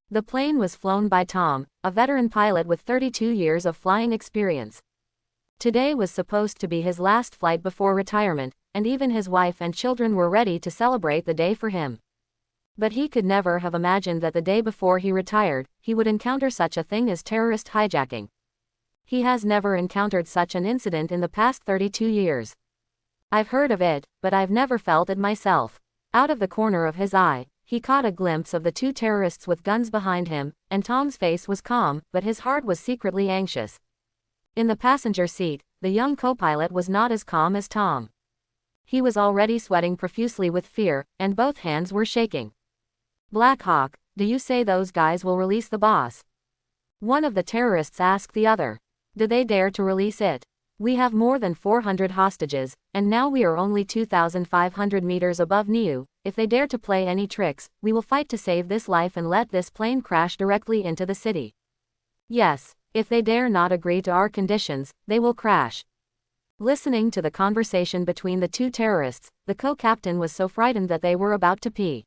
The plane was flown by Tom, a veteran pilot with 32 years of flying experience. Today was supposed to be his last flight before retirement, and even his wife and children were ready to celebrate the day for him. But he could never have imagined that the day before he retired, he would encounter such a thing as terrorist hijacking. He has never encountered such an incident in the past 32 years. I've heard of it, but I've never felt it myself. Out of the corner of his eye, he caught a glimpse of the two terrorists with guns behind him, and Tom's face was calm, but his heart was secretly anxious. In the passenger seat, the young co-pilot was not as calm as Tom. He was already sweating profusely with fear, and both hands were shaking. "Black Hawk, do you say those guys will release the boss?" One of the terrorists asked the other. "Do they dare to release it? We have more than 400 hostages, and now we are only 2,500 meters above Niu. If they dare to play any tricks, we will fight to save this life and let this plane crash directly into the city. Yes, if they dare not agree to our conditions, they will crash." Listening to the conversation between the two terrorists, the co-captain was so frightened that they were about to pee.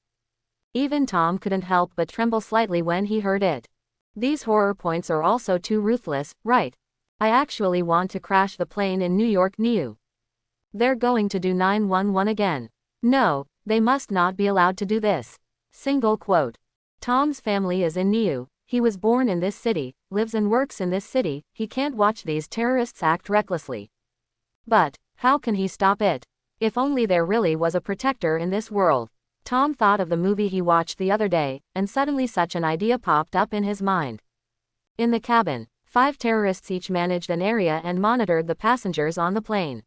Even Tom couldn't help but tremble slightly when he heard it. These horror points are also too ruthless, right? I actually want to crash the plane in New York Niu. They're going to do 911 again. No, they must not be allowed to do this. Single quote. Tom's family is in Niu. He was born in this city, lives and works in this city. He can't watch these terrorists act recklessly. But how can he stop it? If only there really was a protector in this world. Tom thought of the movie he watched the other day, and suddenly such an idea popped up in his mind. In the cabin, 5 terrorists each managed an area and monitored the passengers on the plane.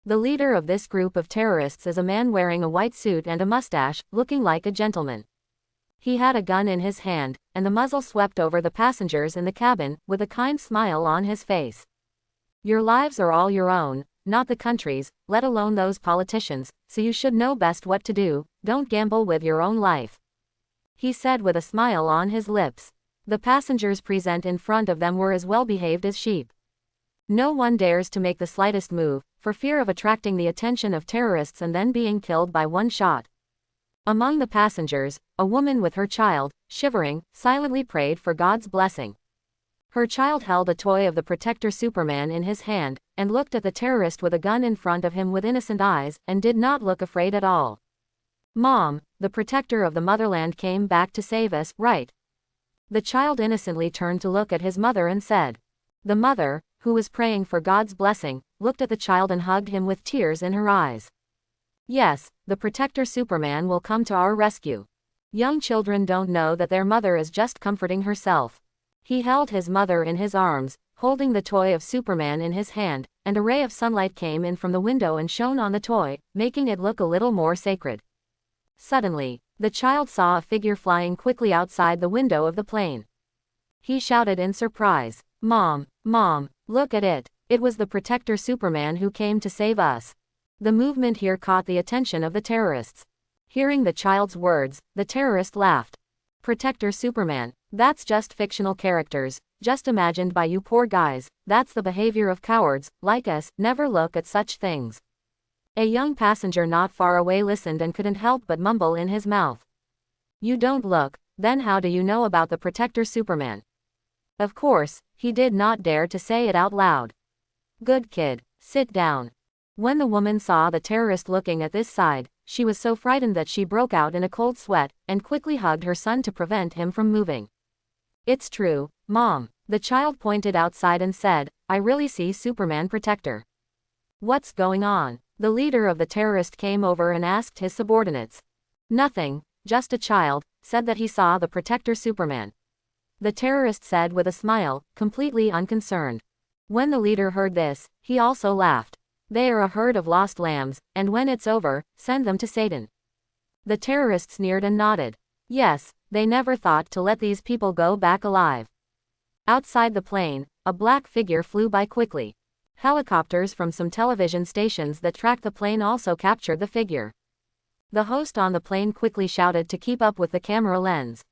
The leader of this group of terrorists is a man wearing a white suit and a mustache, looking like a gentleman. He had a gun in his hand, and the muzzle swept over the passengers in the cabin, with a kind smile on his face. "Your lives are all your own, not the country's, let alone those politicians, so you should know best what to do. Don't gamble with your own life," he said with a smile on his lips. The passengers present in front of them were as well behaved as sheep. No one dares to make the slightest move, for fear of attracting the attention of terrorists and then being killed by one shot. Among the passengers, a woman with her child, shivering, silently prayed for God's blessing. Her child held a toy of the Protector Superman in his hand, and looked at the terrorist with a gun in front of him with innocent eyes, and did not look afraid at all. "Mom, the Protector of the Motherland came back to save us, right?" The child innocently turned to look at his mother and said. The mother, who was praying for God's blessing, looked at the child and hugged him with tears in her eyes. "Yes, the Protector Superman will come to our rescue." Young children don't know that their mother is just comforting herself. He held his mother in his arms, holding the toy of Superman in his hand, and a ray of sunlight came in from the window and shone on the toy, making it look a little more sacred. Suddenly, the child saw a figure flying quickly outside the window of the plane. He shouted in surprise, "Mom, Mom, look at it. It was the Protector Superman who came to save us." The movement here caught the attention of the terrorists. Hearing the child's words, the terrorist laughed. "Protector Superman, that's just fictional characters, just imagined by you poor guys. That's the behavior of cowards, like us, never look at such things." A young passenger not far away listened and couldn't help but mumble in his mouth. "You don't look, then how do you know about the Protector Superman?" Of course, he did not dare to say it out loud. "Good kid, sit down." When the woman saw the terrorist looking at this side, she was so frightened that she broke out in a cold sweat, and quickly hugged her son to prevent him from moving. "It's true, Mom," the child pointed outside and said, "I really see Superman Protector." "What's going on?" The leader of the terrorist came over and asked his subordinates. "Nothing, just a child, said that he saw the Protector Superman," the terrorist said with a smile, completely unconcerned. When the leader heard this, he also laughed. "They are a herd of lost lambs, and when it's over, send them to Satan." The terrorist sneered and nodded. Yes, they never thought to let these people go back alive. Outside the plane, a black figure flew by quickly. Helicopters from some television stations that tracked the plane also captured the figure. The host on the plane quickly shouted to keep up with the camera lens.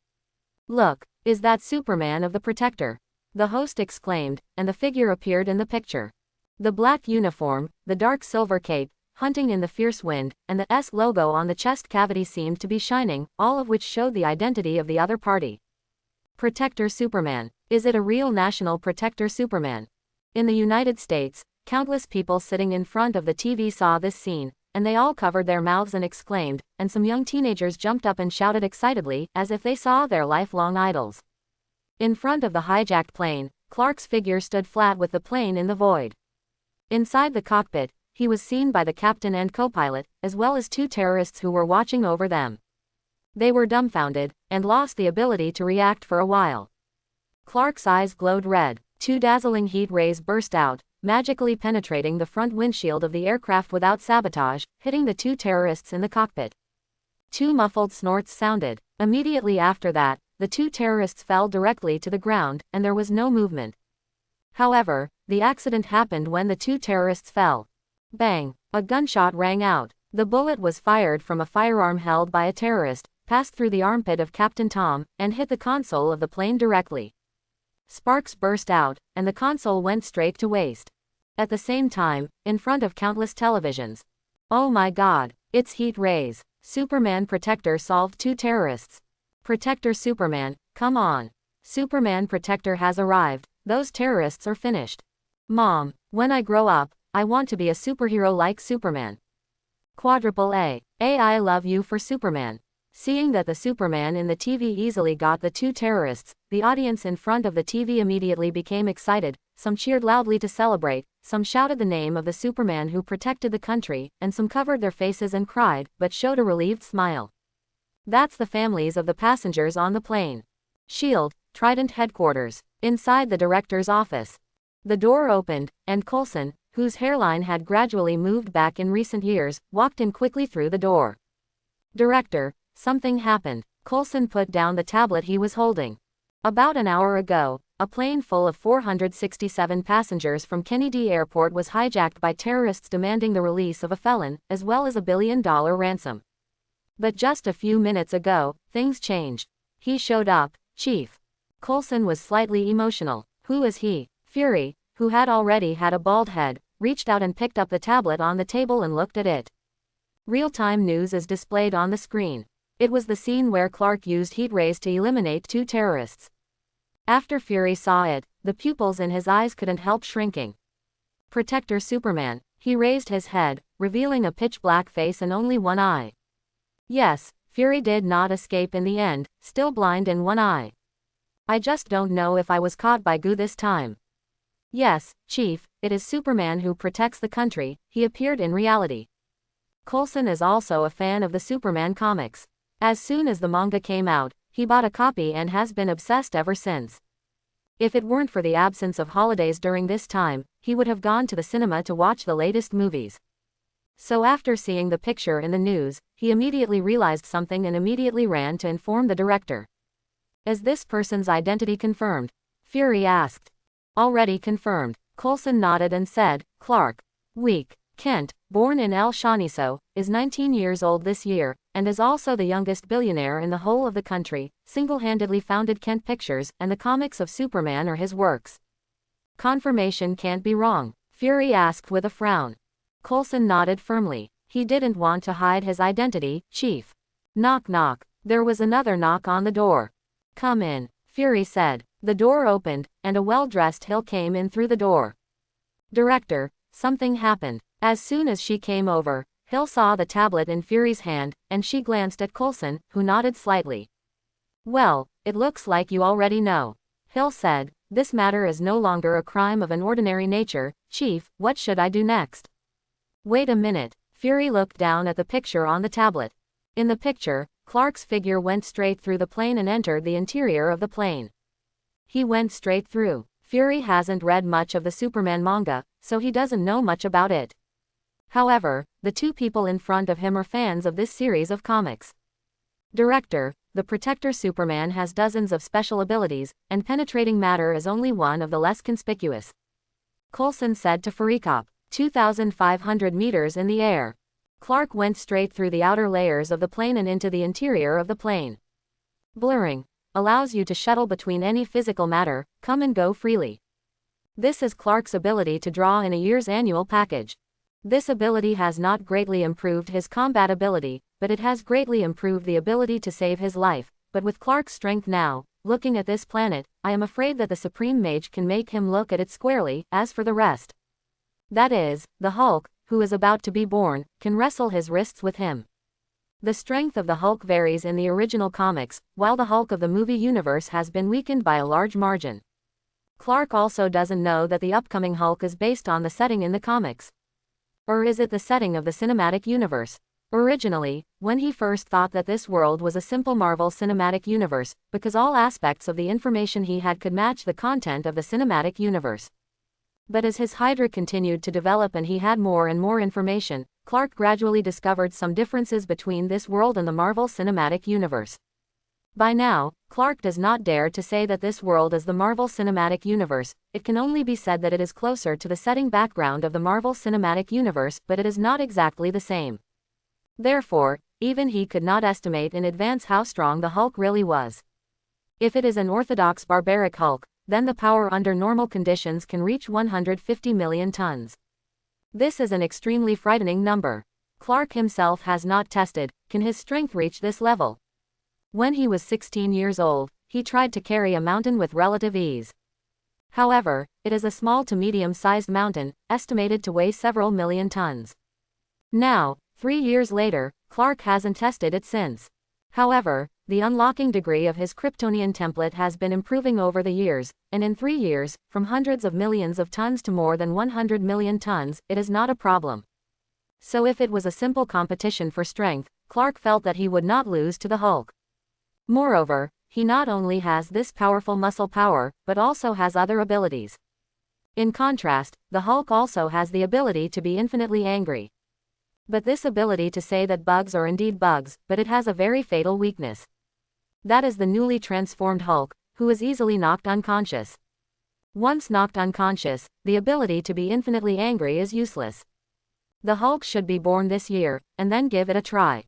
"Look, is that Superman of the Protector?" the host exclaimed, and the figure appeared in the picture. The black uniform, the dark silver cape, hunting in the fierce wind, and the S logo on the chest cavity seemed to be shining, all of which showed the identity of the other party. Protector Superman. Is it a real national Protector Superman? In the United States, countless people sitting in front of the TV saw this scene, and they all covered their mouths and exclaimed, and some young teenagers jumped up and shouted excitedly, as if they saw their lifelong idols. In front of the hijacked plane, Clark's figure stood flat with the plane in the void. Inside the cockpit, he was seen by the captain and co-pilot, as well as two terrorists who were watching over them. They were dumbfounded, and lost the ability to react for a while. Clark's eyes glowed red. Two dazzling heat rays burst out, magically penetrating the front windshield of the aircraft without sabotage, hitting the two terrorists in the cockpit. Two muffled snorts sounded. Immediately after that, the two terrorists fell directly to the ground, and there was no movement. However, the accident happened when the two terrorists fell. Bang! A gunshot rang out. The bullet was fired from a firearm held by a terrorist, passed through the armpit of Captain Tom, and hit the console of the plane directly. Sparks burst out, and the console went straight to waste. At the same time, in front of countless televisions. Oh my God, it's heat rays. Superman Protector solved two terrorists. Protector Superman, come on. Superman Protector has arrived, those terrorists are finished. Mom, when I grow up, I want to be a superhero like Superman. Quadruple A. I love you for Superman. Seeing that the Superman in the TV easily got the two terrorists, the audience in front of the TV immediately became excited, some cheered loudly to celebrate, some shouted the name of the Superman who protected the country, and some covered their faces and cried, but showed a relieved smile. That's the families of the passengers on the plane. SHIELD, Trident headquarters. Inside the director's office. The door opened, and Coulson, whose hairline had gradually moved back in recent years, walked in quickly through the door. Director, something happened. Coulson put down the tablet he was holding. About an hour ago, a plane full of 467 passengers from Kennedy Airport was hijacked by terrorists demanding the release of a felon, as well as $1 billion ransom. But just a few minutes ago, things changed. He showed up, Chief. Coulson was slightly emotional. Who is he? Fury, who had already had a bald head, reached out and picked up the tablet on the table and looked at it. Real-time news is displayed on the screen. It was the scene where Clark used heat rays to eliminate two terrorists. After Fury saw it, the pupils in his eyes couldn't help shrinking. Protector Superman, he raised his head, revealing a pitch-black face and only one eye. Yes, Fury did not escape in the end, still blind in one eye. I just don't know if I was caught by goo this time. Yes, Chief, it is Superman who protects the country, he appeared in reality. Coulson is also a fan of the Superman comics. As soon as the manga came out, he bought a copy and has been obsessed ever since. If it weren't for the absence of holidays during this time, he would have gone to the cinema to watch the latest movies. So after seeing the picture in the news, he immediately realized something and immediately ran to inform the director. Is this person's identity confirmed? Fury asked. Already confirmed. Coulson nodded and said, Clark Week Kent, born in El Chaniso, is 19 years old this year, and is also the youngest billionaire in the whole of the country, single-handedly founded Kent Pictures, and the comics of Superman are his works. Confirmation can't be wrong, Fury asked with a frown. Coulson nodded firmly. He didn't want to hide his identity, Chief. Knock knock. There was another knock on the door. Come in, Fury said. The door opened, and a well-dressed Hill came in through the door. Director, something happened. As soon as she came over, Hill saw the tablet in Fury's hand, and she glanced at Coulson, who nodded slightly. Well, it looks like you already know. Hill said, this matter is no longer a crime of an ordinary nature, Chief, what should I do next? Wait a minute. Fury looked down at the picture on the tablet. In the picture, Clark's figure went straight through the plane and entered the interior of the plane. He went straight through. Fury hasn't read much of the Superman manga, so he doesn't know much about it. However, the two people in front of him are fans of this series of comics. Director, the Protector Superman has dozens of special abilities, and penetrating matter is only one of the less conspicuous. Coulson said to Farikop, 2,500 meters in the air. Clark went straight through the outer layers of the plane and into the interior of the plane. Blurring allows you to shuttle between any physical matter, come and go freely. This is Clark's ability to draw in a year's annual package. This ability has not greatly improved his combat ability, but it has greatly improved the ability to save his life. But with Clark's strength now, looking at this planet, I am afraid that the Supreme Mage can make him look at it squarely. As for the rest, that is, the Hulk, who is about to be born, can wrestle his wrists with him. The strength of the Hulk varies in the original comics, while the Hulk of the movie universe has been weakened by a large margin. Clark also doesn't know that the upcoming Hulk is based on the setting in the comics. Or is it the setting of the cinematic universe? Originally, when he first thought that this world was a simple Marvel Cinematic Universe, because all aspects of the information he had could match the content of the cinematic universe. But as his Hydra continued to develop and he had more and more information, Clark gradually discovered some differences between this world and the Marvel Cinematic Universe. By now, Clark does not dare to say that this world is the Marvel Cinematic Universe. It can only be said that it is closer to the setting background of the Marvel Cinematic Universe, but it is not exactly the same. Therefore, even he could not estimate in advance how strong the Hulk really was. If it is an orthodox barbaric Hulk, then the power under normal conditions can reach 150 million tons. This is an extremely frightening number. Clark himself has not tested, can his strength reach this level? When he was 16 years old, he tried to carry a mountain with relative ease. However, it is a small to medium-sized mountain, estimated to weigh several million tons. Now, 3 years later, Clark hasn't tested it since. However, the unlocking degree of his Kryptonian template has been improving over the years, and in 3 years, from hundreds of millions of tons to more than 100 million tons, it is not a problem. So if it was a simple competition for strength, Clark felt that he would not lose to the Hulk. Moreover, he not only has this powerful muscle power, but also has other abilities. In contrast, the Hulk also has the ability to be infinitely angry. But this ability to say that bugs are indeed bugs, but it has a very fatal weakness. That is the newly transformed Hulk, who is easily knocked unconscious. Once knocked unconscious, the ability to be infinitely angry is useless. The Hulk should be born this year, and then give it a try.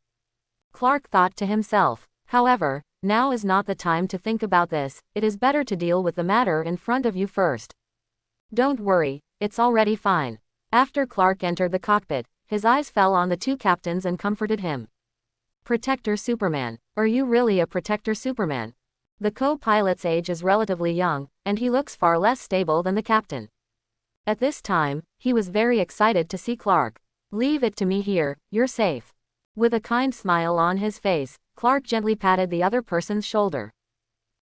Clark thought to himself. However, now is not the time to think about this, it is better to deal with the matter in front of you first. Don't worry, it's already fine. After Clark entered the cockpit, his eyes fell on the two captains and comforted him. Protector Superman, are you really a Protector Superman? The co-pilot's age is relatively young, and he looks far less stable than the captain. At this time, he was very excited to see Clark. Leave it to me here, you're safe. With a kind smile on his face, Clark gently patted the other person's shoulder.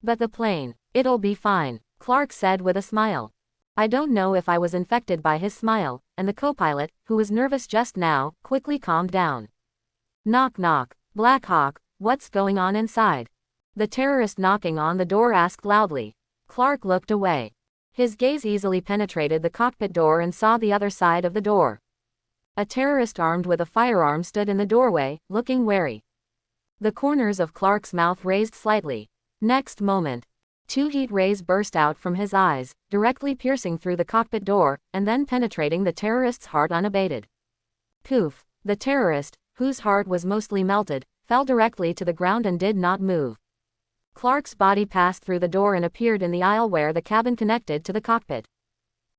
But the plane, it'll be fine, Clark said with a smile. I don't know if I was infected by his smile, and the co-pilot, who was nervous just now, quickly calmed down. Knock knock, Black Hawk, what's going on inside? The terrorist knocking on the door asked loudly. Clark looked away. His gaze easily penetrated the cockpit door and saw the other side of the door. A terrorist armed with a firearm stood in the doorway, looking wary. The corners of Clark's mouth raised slightly. Next moment, 2 heat rays burst out from his eyes, directly piercing through the cockpit door, and then penetrating the terrorist's heart unabated. Poof! The terrorist, whose heart was mostly melted, fell directly to the ground and did not move. Clark's body passed through the door and appeared in the aisle where the cabin connected to the cockpit.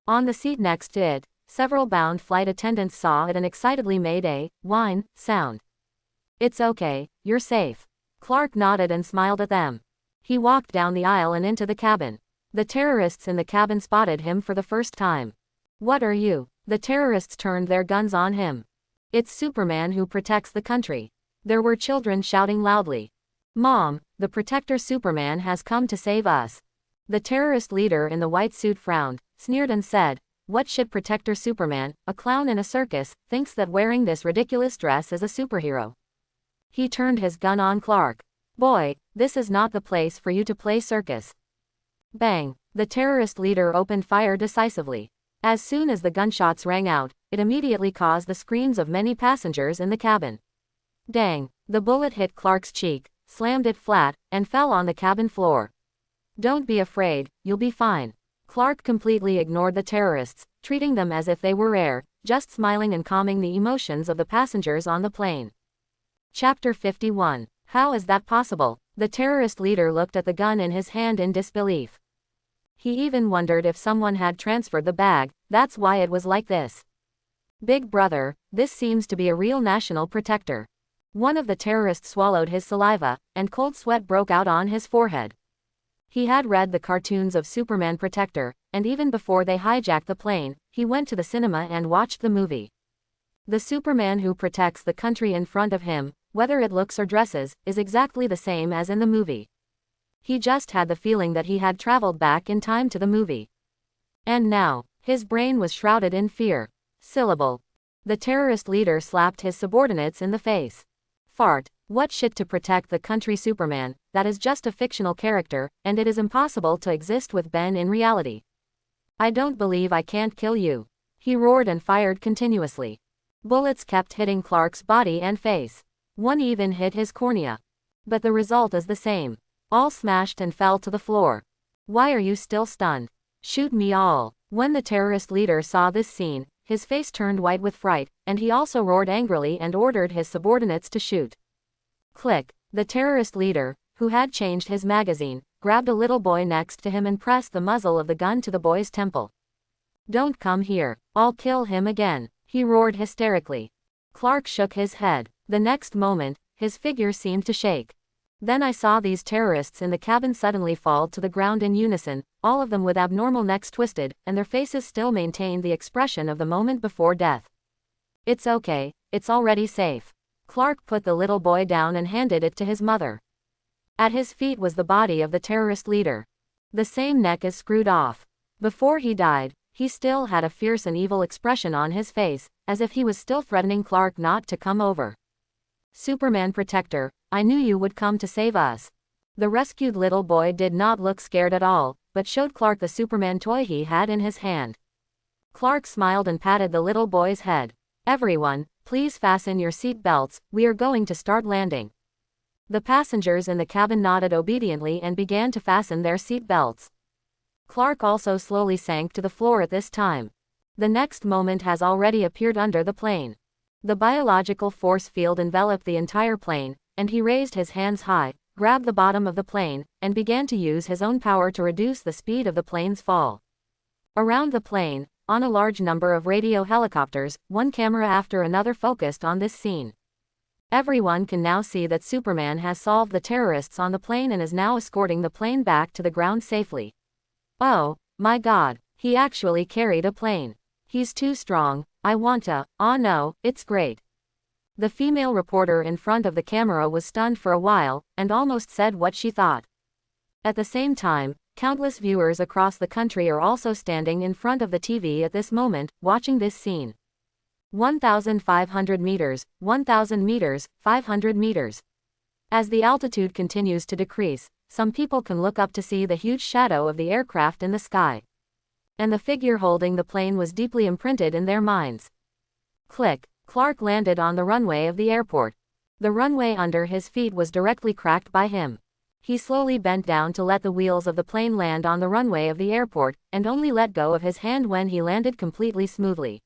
On the seat next to it, several bound flight attendants saw it and excitedly made a whine sound. It's okay, you're safe. Clark nodded and smiled at them. He walked down the aisle and into the cabin. The terrorists in the cabin spotted him for the first time. What are you? The terrorists turned their guns on him. It's Superman who protects the country. There were children shouting loudly. Mom, the Protector Superman has come to save us. The terrorist leader in the white suit frowned, sneered and said, what should Protector Superman, a clown in a circus, thinks that wearing this ridiculous dress is a superhero? He turned his gun on Clark. Boy, this is not the place for you to play circus. Bang! The terrorist leader opened fire decisively. As soon as the gunshots rang out, it immediately caused the screams of many passengers in the cabin. Dang! The bullet hit Clark's cheek, slammed it flat, and fell on the cabin floor. Don't be afraid, you'll be fine. Clark completely ignored the terrorists, treating them as if they were air, just smiling and calming the emotions of the passengers on the plane. Chapter 51. How is that possible? The terrorist leader looked at the gun in his hand in disbelief. He even wondered if someone had transferred the bag, that's why it was like this. Big brother, this seems to be a real national protector. One of the terrorists swallowed his saliva, and cold sweat broke out on his forehead. He had read the cartoons of Superman Protector, and even before they hijacked the plane, he went to the cinema and watched the movie. The Superman who protects the country in front of him, whether it looks or dresses, is exactly the same as in the movie. He just had the feeling that he had traveled back in time to the movie. And now, his brain was shrouded in fear. Syllable. The terrorist leader slapped his subordinates in the face. Fart. What shit to protect the country, Superman, that is just a fictional character, and it is impossible to exist with Ben in reality. I don't believe I can't kill you. He roared and fired continuously. Bullets kept hitting Clark's body and face. One even hit his cornea. But the result is the same. All smashed and fell to the floor. Why are you still stunned? Shoot me all. When the terrorist leader saw this scene, his face turned white with fright, and he also roared angrily and ordered his subordinates to shoot. Click. The terrorist leader, who had changed his magazine, grabbed a little boy next to him and pressed the muzzle of the gun to the boy's temple. Don't come here. I'll kill him again, he roared hysterically. Clark shook his head. The next moment, his figure seemed to shake. Then I saw these terrorists in the cabin suddenly fall to the ground in unison, all of them with abnormal necks twisted, and their faces still maintained the expression of the moment before death. It's okay, it's already safe. Clark put the little boy down and handed it to his mother. At his feet was the body of the terrorist leader. The same neck is screwed off. Before he died, he still had a fierce and evil expression on his face, as if he was still threatening Clark not to come over. Superman protector, I knew you would come to save us. The rescued little boy did not look scared at all, but showed Clark the Superman toy he had in his hand. Clark smiled and patted the little boy's head. Everyone, please fasten your seat belts, we are going to start landing. The passengers in the cabin nodded obediently and began to fasten their seat belts. Clark also slowly sank to the floor at this time. The next moment has already appeared under the plane. The biological force field enveloped the entire plane, and he raised his hands high, grabbed the bottom of the plane, and began to use his own power to reduce the speed of the plane's fall. Around the plane, on a large number of radio helicopters, one camera after another focused on this scene. Everyone can now see that Superman has solved the terrorists on the plane and is now escorting the plane back to the ground safely. Oh, my God, he actually carried a plane. He's too strong, I want to, oh no, it's great. The female reporter in front of the camera was stunned for a while, and almost said what she thought. At the same time, countless viewers across the country are also standing in front of the TV at this moment, watching this scene. 1,500 meters, 1,000 meters, 500 meters. As the altitude continues to decrease, some people can look up to see the huge shadow of the aircraft in the sky. And the figure holding the plane was deeply imprinted in their minds. Click. Clark landed on the runway of the airport. The runway under his feet was directly cracked by him. He slowly bent down to let the wheels of the plane land on the runway of the airport, and only let go of his hand when he landed completely smoothly.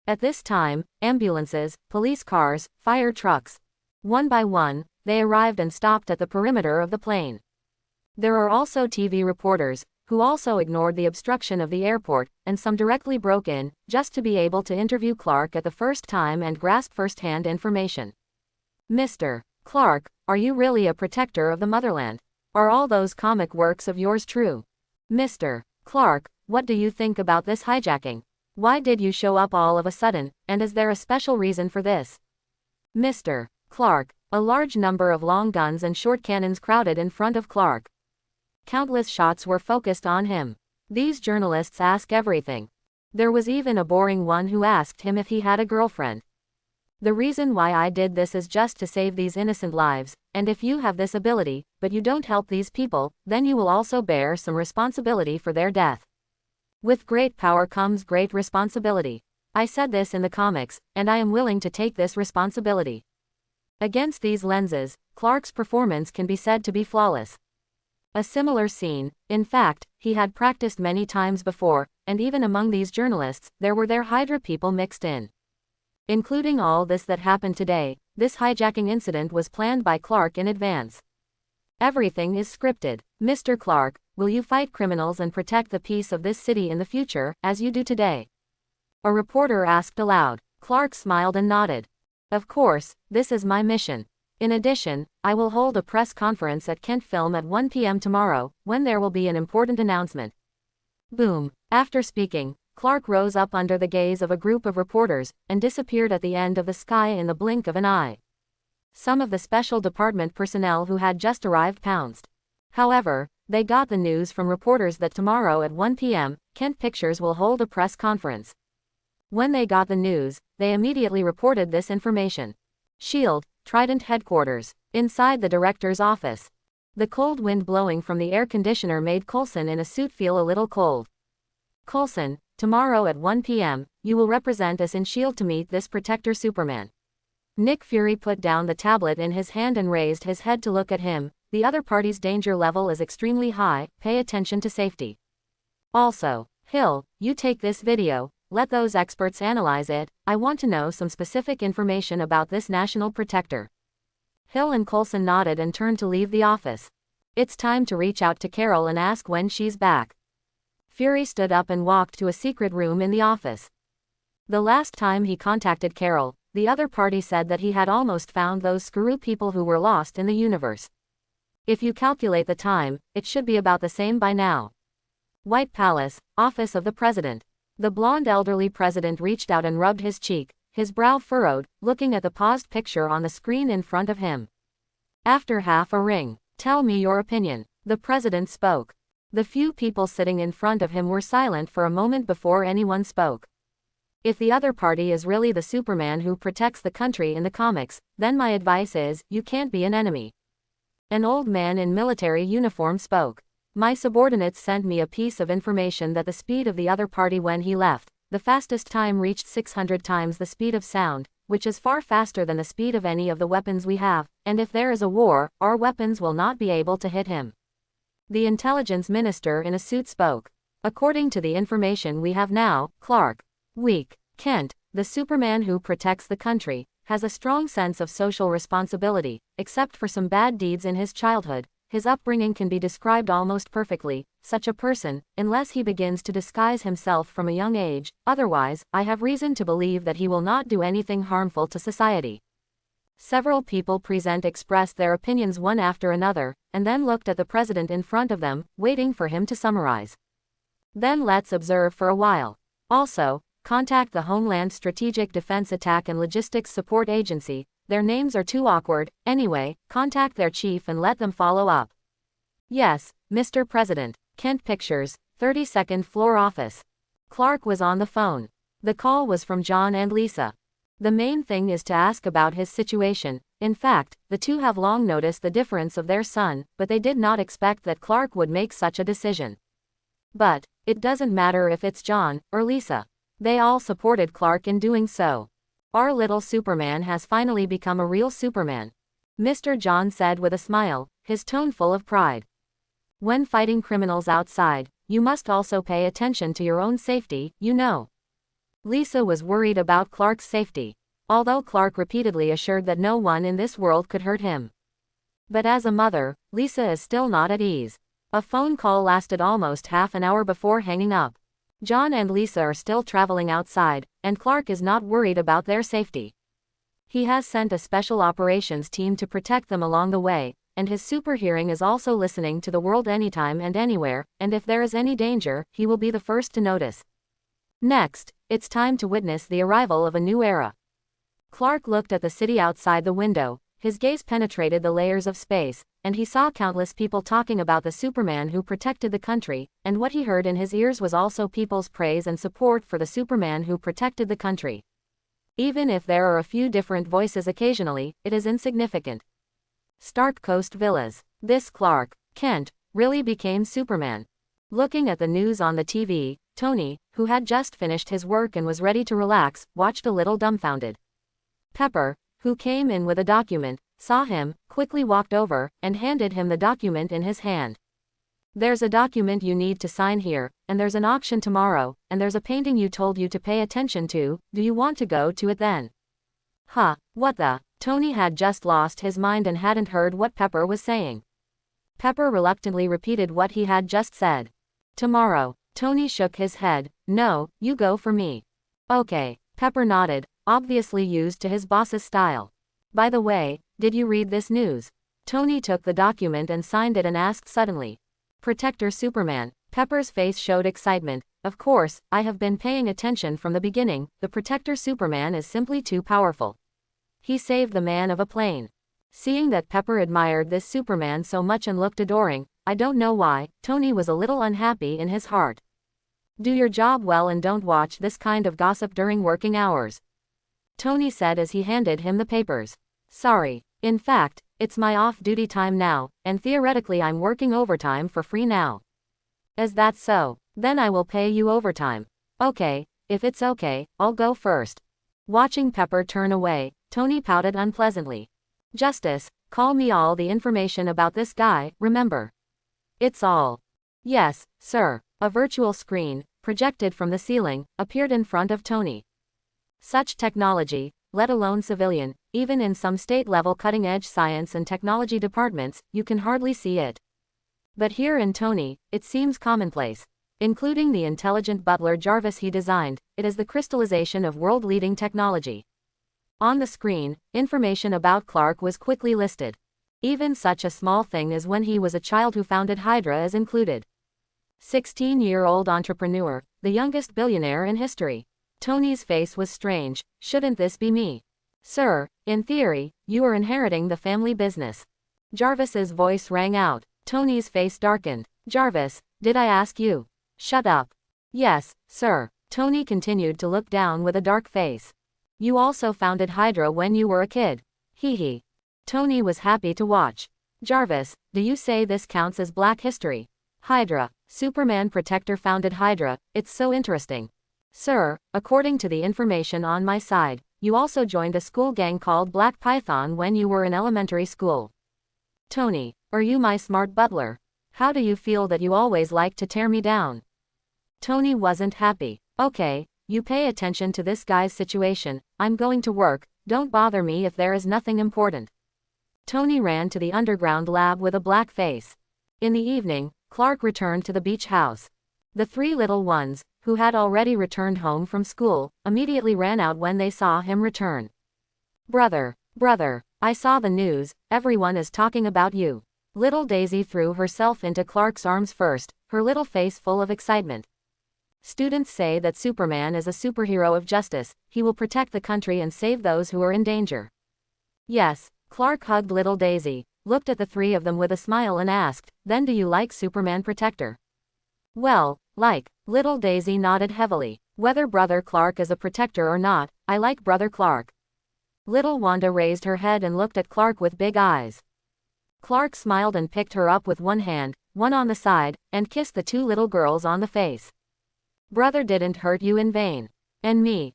At this time, ambulances, police cars, fire trucks. One by one, they arrived and stopped at the perimeter of the plane. There are also TV reporters, who also ignored the obstruction of the airport, and some directly broke in, just to be able to interview Clark at the first time and grasp first-hand information. Mr. Clark, are you really a protector of the motherland? Are all those comic works of yours true? Mr. Clark, what do you think about this hijacking? Why did you show up all of a sudden, and is there a special reason for this? Mr. Clark, a large number of long guns and short cannons crowded in front of Clark. Countless shots were focused on him. These journalists ask everything. There was even a boring one who asked him if he had a girlfriend. The reason why I did this is just to save these innocent lives, and if you have this ability, but you don't help these people, then you will also bear some responsibility for their death. With great power comes great responsibility. I said this in the comics, and I am willing to take this responsibility. Against these lenses, Clark's performance can be said to be flawless. A similar scene, in fact, he had practiced many times before, and even among these journalists, there were their Hydra people mixed in. Including all this that happened today, this hijacking incident was planned by Clark in advance. Everything is scripted. Mr. Clark, will you fight criminals and protect the peace of this city in the future, as you do today? A reporter asked aloud. Clark smiled and nodded. Of course, this is my mission. In addition, I will hold a press conference at Kent Film at 1 p.m. tomorrow, when there will be an important announcement. Boom. After speaking, Clark rose up under the gaze of a group of reporters, and disappeared at the end of the sky in the blink of an eye. Some of the special department personnel who had just arrived pounced. However, they got the news from reporters that tomorrow at 1 p.m., Kent Pictures will hold a press conference. When they got the news, they immediately reported this information. S.H.I.E.L.D., Trident headquarters, inside the director's office. The cold wind blowing from the air conditioner made Coulson in a suit feel a little cold. Coulson, tomorrow at 1 p.m., you will represent us in S.H.I.E.L.D. to meet this Protector Superman. Nick Fury put down the tablet in his hand and raised his head to look at him. The other party's danger level is extremely high, pay attention to safety. Also, Hill, you take this video, let those experts analyze it, I want to know some specific information about this national protector. Hill and Coulson nodded and turned to leave the office. It's time to reach out to Carol and ask when she's back. Fury stood up and walked to a secret room in the office. The last time he contacted Carol, the other party said that he had almost found those screw people who were lost in the universe. If you calculate the time, it should be about the same by now. White Palace, Office of the President. The blonde elderly president reached out and rubbed his cheek, his brow furrowed, looking at the paused picture on the screen in front of him. After half a ring, tell me your opinion, the president spoke. The few people sitting in front of him were silent for a moment before anyone spoke. If the other party is really the Superman who protects the country in the comics, then my advice is, you can't be an enemy. An old man in military uniform spoke. My subordinates sent me a piece of information that the speed of the other party when he left, the fastest time reached 600 times the speed of sound, which is far faster than the speed of any of the weapons we have, and if there is a war, our weapons will not be able to hit him. The intelligence minister in a suit spoke. According to the information we have now, Clark, weak, Kent, the Superman who protects the country, has a strong sense of social responsibility, except for some bad deeds in his childhood. His upbringing can be described almost perfectly. Such a person, unless he begins to disguise himself from a young age, otherwise, I have reason to believe that he will not do anything harmful to society. Several people present expressed their opinions one after another, and then looked at the president in front of them, waiting for him to summarize. Then let's observe for a while. Also, contact the Homeland Strategic Defense Attack and Logistics Support Agency. Their names are too awkward. Anyway, contact their chief and let them follow up. Yes, Mr. President. Kent Pictures, 32nd floor office. Clark was on the phone. The call was from John and Lisa. The main thing is to ask about his situation. In fact, the two have long noticed the difference of their son, but they did not expect that Clark would make such a decision. But it doesn't matter if it's John or Lisa. They all supported Clark in doing so. Our little Superman has finally become a real Superman, Mr. John said with a smile, his tone full of pride. When fighting criminals outside, you must also pay attention to your own safety, you know. Lisa was worried about Clark's safety, although Clark repeatedly assured that no one in this world could hurt him. But as a mother, Lisa is still not at ease. A phone call lasted almost half an hour before hanging up. John and Lisa are still traveling outside, and Clark is not worried about their safety. He has sent a special operations team to protect them along the way, and his super hearing is also listening to the world anytime and anywhere, and if there is any danger, he will be the first to notice. Next, it's time to witness the arrival of a new era. Clark looked at the city outside the window, his gaze penetrated the layers of space, and he saw countless people talking about the Superman who protected the country, and what he heard in his ears was also people's praise and support for the Superman who protected the country. Even if there are a few different voices occasionally, it is insignificant. Stark Coast Villas. This Clark, Kent, really became Superman. Looking at the news on the TV, Tony, who had just finished his work and was ready to relax, watched a little dumbfounded. Pepper, who came in with a document, saw him, quickly walked over, and handed him the document in his hand. There's a document you need to sign here, and there's an auction tomorrow, and there's a painting you told you to pay attention to. Do you want to go to it then? Huh, what the? Tony had just lost his mind and hadn't heard what Pepper was saying. Pepper reluctantly repeated what he had just said. Tomorrow. Tony shook his head. No, you go for me. Okay. Pepper nodded, obviously used to his boss's style. By the way, did you read this news? Tony took the document and signed it and asked suddenly. Protector Superman. Pepper's face showed excitement. Of course, I have been paying attention from the beginning. The protector Superman is simply too powerful. He saved the man of a plane. Seeing that Pepper admired this Superman so much and looked adoring, I don't know why, Tony was a little unhappy in his heart. Do your job well and don't watch this kind of gossip during working hours, Tony said as he handed him the papers. Sorry. In fact, it's my off-duty time now, and theoretically I'm working overtime for free now. Is that so? Then I will pay you overtime. Okay, if it's okay, I'll go first. Watching Pepper turn away, Tony pouted unpleasantly. Justice, call me all the information about this guy, remember? It's all. Yes, sir. A virtual screen, projected from the ceiling, appeared in front of Tony. Such technology, let alone civilian, even in some state-level cutting-edge science and technology departments, you can hardly see it. But here in Tony, it seems commonplace. Including the intelligent butler Jarvis he designed, it is the crystallization of world-leading technology. On the screen, information about Clark was quickly listed. Even such a small thing as when he was a child who founded Hydra is included. 16-year-old entrepreneur, the youngest billionaire in history. Tony's face was strange. Shouldn't this be me? Sir, in theory, you are inheriting the family business. Jarvis's voice rang out. Tony's face darkened. Jarvis, did I ask you? Shut up. Yes, sir. Tony continued to look down with a dark face. You also founded Hydra when you were a kid. Hee hee. Tony was happy to watch. Jarvis, do you say this counts as Black history? Hydra, Superman Protector founded Hydra, it's so interesting. Sir, according to the information on my side, you also joined a school gang called Black Python when you were in elementary school. Tony, are you my smart butler? How do you feel that you always like to tear me down? Tony wasn't happy. Okay, you pay attention to this guy's situation, I'm going to work, don't bother me if there is nothing important. Tony ran to the underground lab with a black face. In the evening, Clark returned to the beach house. The three little ones, who had already returned home from school, immediately ran out when they saw him return. Brother, I saw the news, everyone is talking about you. Little Daisy threw herself into Clark's arms first, her little face full of excitement. Students say that Superman is a superhero of justice, he will protect the country and save those who are in danger. Yes, Clark hugged little Daisy, looked at the three of them with a smile and asked, then do you like Superman Protector? Well, little Daisy nodded heavily. Whether Brother Clark is a protector or not, I like Brother Clark. Little Wanda raised her head and looked at Clark with big eyes. Clark smiled and picked her up with one hand, one on the side, and kissed the two little girls on the face. Brother didn't hurt you in vain. And me.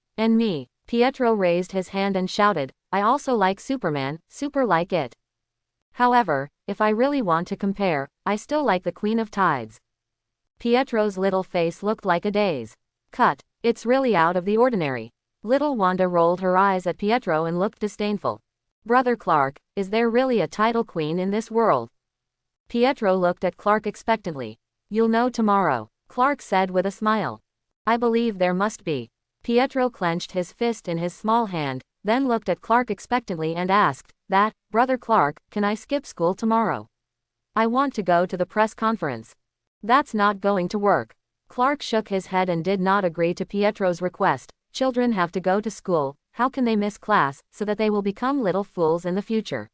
Pietro raised his hand and shouted, I also like Superman, super like it. However, if I really want to compare, I still like the Queen of Tides. Pietro's little face looked like a daze. Cut. It's really out of the ordinary. Little Wanda rolled her eyes at Pietro and looked disdainful. Brother Clark, is there really a tidal queen in this world? Pietro looked at Clark expectantly. You'll know tomorrow, Clark said with a smile. I believe there must be. Pietro clenched his fist in his small hand, then looked at Clark expectantly and asked, Brother Clark, can I skip school tomorrow? I want to go to the press conference. That's not going to work. Clark shook his head and did not agree to Pietro's request. Children have to go to school, how can they miss class, so that they will become little fools in the future?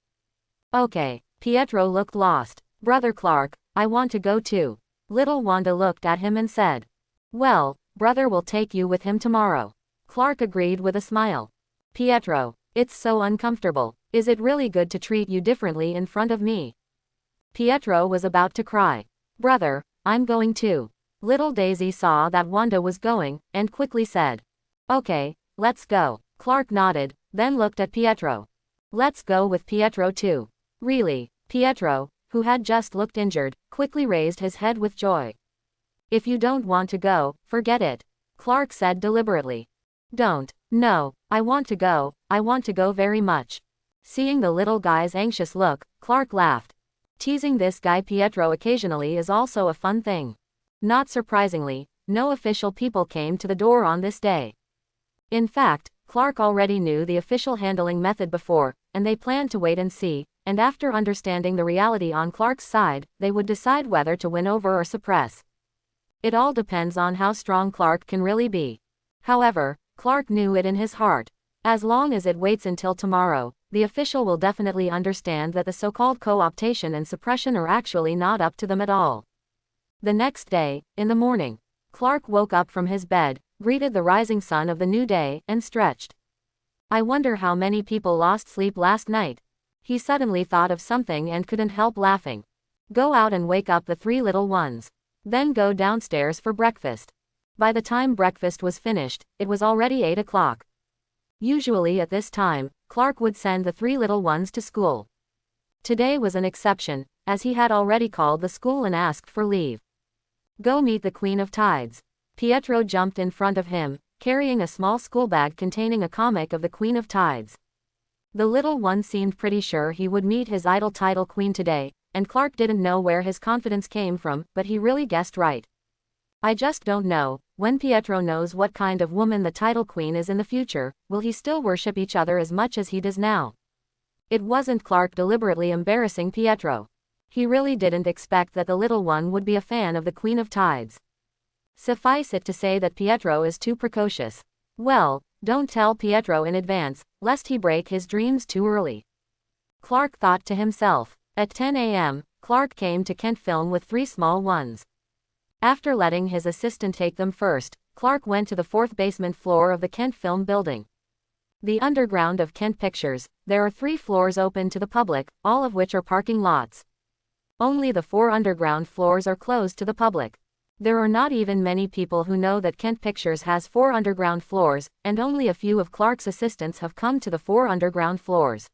Okay, Pietro looked lost. Brother Clark, I want to go too. Little Wanda looked at him and said. Well, Brother will take you with him tomorrow. Clark agreed with a smile. Pietro, it's so uncomfortable. Is it really good to treat you differently in front of me? Pietro was about to cry. Brother, I'm going too. Little Daisy saw that Wanda was going, and quickly said. Okay, let's go. Clark nodded, then looked at Pietro. Let's go with Pietro too. Really? Pietro, who had just looked injured, quickly raised his head with joy. If you don't want to go, forget it. Clark said deliberately. Don't. No, I want to go very much. Seeing the little guy's anxious look, Clark laughed. Teasing this guy Pietro occasionally is also a fun thing. Not surprisingly, no official people came to the door on this day. In fact, Clark already knew the official handling method before, and they planned to wait and see, and after understanding the reality on Clark's side, they would decide whether to win over or suppress. It all depends on how strong Clark can really be. However, Clark knew it in his heart. As long as it waits until tomorrow, the official will definitely understand that the so-called co-optation and suppression are actually not up to them at all. The next day, in the morning, Clark woke up from his bed, greeted the rising sun of the new day, and stretched. I wonder how many people lost sleep last night. He suddenly thought of something and couldn't help laughing. Go out and wake up the 3 little ones. Then go downstairs for breakfast. By the time breakfast was finished, it was already 8 o'clock. Usually at this time, Clark would send the 3 little ones to school. Today was an exception, as he had already called the school and asked for leave. Go meet the Queen of Tides. Pietro jumped in front of him, carrying a small schoolbag containing a comic of the Queen of Tides. The little one seemed pretty sure he would meet his idol title queen today, and Clark didn't know where his confidence came from, but he really guessed right. I just don't know, when Pietro knows what kind of woman the title queen is in the future, will he still worship each other as much as he does now? It wasn't Clark deliberately embarrassing Pietro. He really didn't expect that the little one would be a fan of the Queen of Tides. Suffice it to say that Pietro is too precocious. Well, don't tell Pietro in advance, lest he break his dreams too early. Clark thought to himself. At 10 a.m., Clark came to Kent Film with 3 small ones. After letting his assistant take them first, Clark went to the 4th basement floor of the Kent Film building. The underground of Kent Pictures, there are 3 floors open to the public, all of which are parking lots. Only the 4 underground floors are closed to the public. There are not even many people who know that Kent Pictures has 4 underground floors, and only a few of Clark's assistants have come to the 4 underground floors.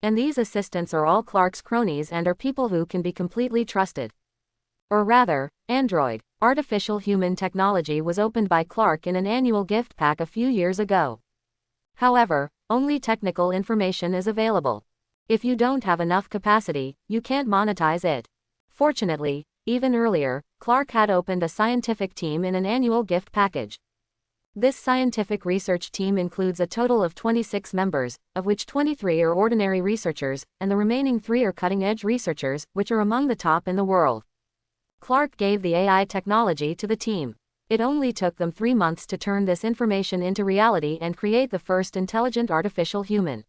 And these assistants are all Clark's cronies and are people who can be completely trusted. Or rather, Android, artificial human technology, was opened by Clark in an annual gift pack a few years ago. However, only technical information is available. If you don't have enough capacity, you can't monetize it. Fortunately, even earlier, Clark had opened a scientific team in an annual gift package. This scientific research team includes a total of 26 members, of which 23 are ordinary researchers, and the remaining 3 are cutting-edge researchers, which are among the top in the world. Clark gave the AI technology to the team. It only took them 3 months to turn this information into reality and create the first intelligent artificial human.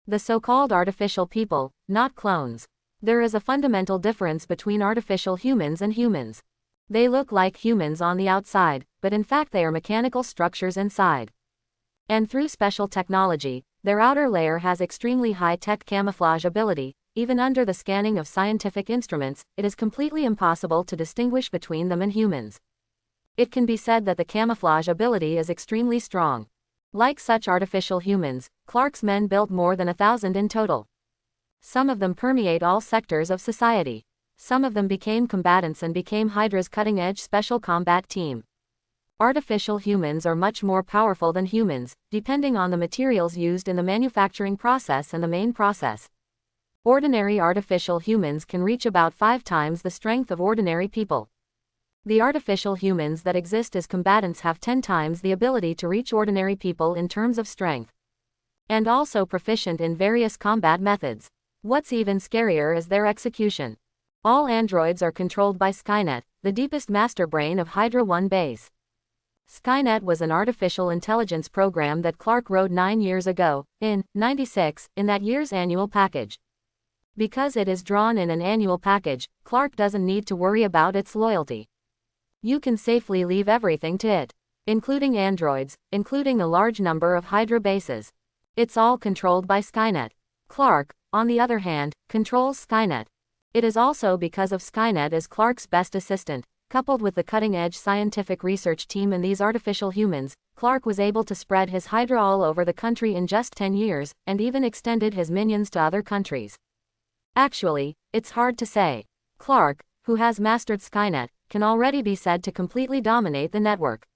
The so-called artificial people, not clones. There is a fundamental difference between artificial humans and humans. They look like humans on the outside, but in fact they are mechanical structures inside. And through special technology, their outer layer has extremely high-tech camouflage ability. Even under the scanning of scientific instruments, it is completely impossible to distinguish between them and humans. It can be said that the camouflage ability is extremely strong. Like such artificial humans, Clark's men built more than 1,000 in total. Some of them permeate all sectors of society. Some of them became combatants and became Hydra's cutting-edge special combat team. Artificial humans are much more powerful than humans, depending on the materials used in the manufacturing process and the main process. Ordinary artificial humans can reach about 5 times the strength of ordinary people. The artificial humans that exist as combatants have 10 times the ability to reach ordinary people in terms of strength. And also proficient in various combat methods. What's even scarier is their execution. All androids are controlled by Skynet, the deepest master brain of Hydra 1 base. Skynet was an artificial intelligence program that Clark wrote 9 years ago, in '96, in that year's annual package. Because it is drawn in an annual package, Clark doesn't need to worry about its loyalty. You can safely leave everything to it, including androids, including a large number of Hydra bases. It's all controlled by Skynet. Clark, on the other hand, controls Skynet. It is also because of Skynet as Clark's best assistant, coupled with the cutting-edge scientific research team and these artificial humans, Clark was able to spread his Hydra all over the country in just 10 years, and even extended his minions to other countries. Actually, it's hard to say. Clark, who has mastered Skynet, can already be said to completely dominate the network.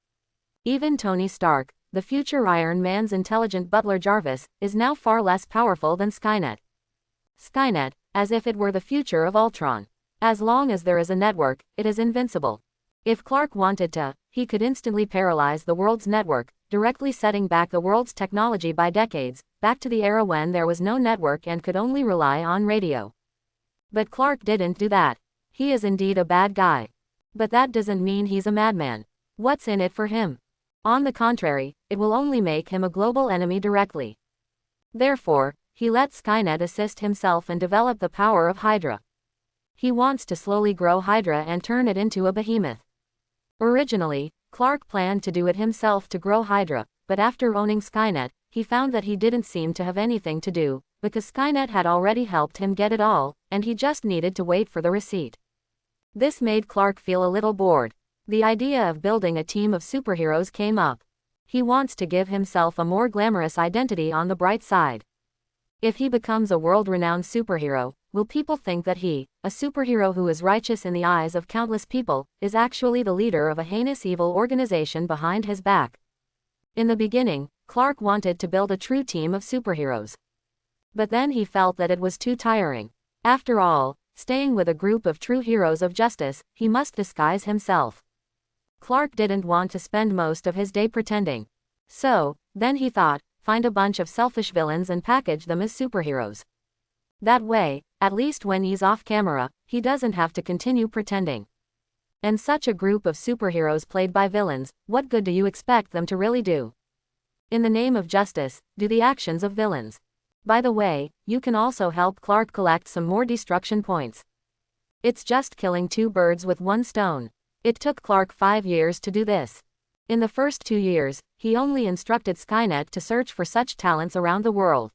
Even Tony Stark, the future Iron Man's intelligent butler Jarvis, is now far less powerful than Skynet. Skynet, as if it were the future of Ultron. As long as there is a network, it is invincible. If Clark wanted to, he could instantly paralyze the world's network, directly setting back the world's technology by decades, back to the era when there was no network and could only rely on radio. But Clark didn't do that. He is indeed a bad guy. But that doesn't mean he's a madman. What's in it for him? On the contrary, it will only make him a global enemy directly. Therefore, he lets Skynet assist himself and develop the power of Hydra. He wants to slowly grow Hydra and turn it into a behemoth. Originally, Clark planned to do it himself to grow Hydra, but after owning Skynet, he found that he didn't seem to have anything to do, because Skynet had already helped him get it all, and he just needed to wait for the receipt. This made Clark feel a little bored. The idea of building a team of superheroes came up. He wants to give himself a more glamorous identity on the bright side. If he becomes a world-renowned superhero, will people think that he, a superhero who is righteous in the eyes of countless people, is actually the leader of a heinous evil organization behind his back? In the beginning, Clark wanted to build a true team of superheroes. But then he felt that it was too tiring. After all, staying with a group of true heroes of justice, he must disguise himself. Clark didn't want to spend most of his day pretending. So, then he thought, find a bunch of selfish villains and package them as superheroes. That way, at least when he's off camera, he doesn't have to continue pretending. And such a group of superheroes played by villains, what good do you expect them to really do? In the name of justice, do the actions of villains. By the way, you can also help Clark collect some more destruction points. It's just killing two birds with one stone. It took Clark 5 years to do this. In the first 2 years, he only instructed Skynet to search for such talents around the world.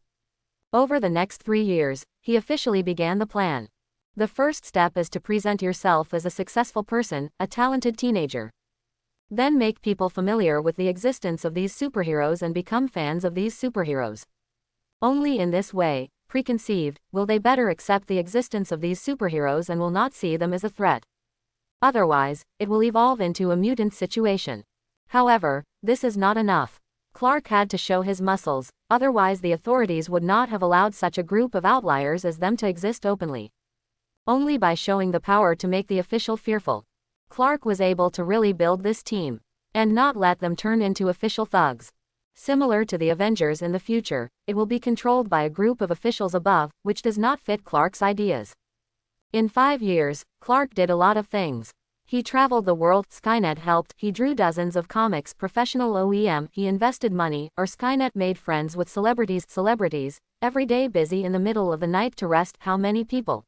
Over the next 3 years, he officially began the plan. The first step is to present yourself as a successful person, a talented teenager. Then make people familiar with the existence of these superheroes and become fans of these superheroes. Only in this way, preconceived, will they better accept the existence of these superheroes and will not see them as a threat. Otherwise, it will evolve into a mutant situation. However, this is not enough. Clark had to show his muscles, otherwise the authorities would not have allowed such a group of outliers as them to exist openly. Only by showing the power to make the official fearful, Clark was able to really build this team, and not let them turn into official thugs. Similar to the Avengers in the future, it will be controlled by a group of officials above, which does not fit Clark's ideas. In 5 years, Clark did a lot of things. He traveled the world, Skynet helped, he drew dozens of comics, professional OEM, he invested money, or Skynet made friends with celebrities, every day busy in the middle of the night to rest how many people.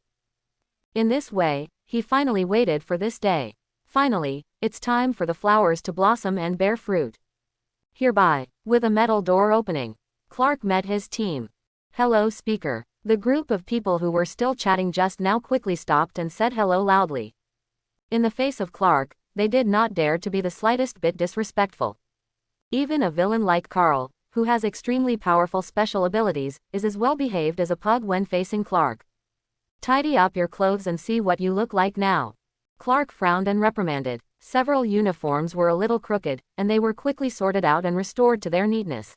In this way, he finally waited for this day. Finally, it's time for the flowers to blossom and bear fruit. Hereby, with a metal door opening, Clark met his team. Hello, speaker. The group of people who were still chatting just now quickly stopped and said hello loudly. In the face of Clark, they did not dare to be the slightest bit disrespectful. Even a villain like Carl, who has extremely powerful special abilities, is as well behaved as a pug when facing Clark. Tidy up your clothes and see what you look like now. Clark frowned and reprimanded. Several uniforms were a little crooked, and they were quickly sorted out and restored to their neatness.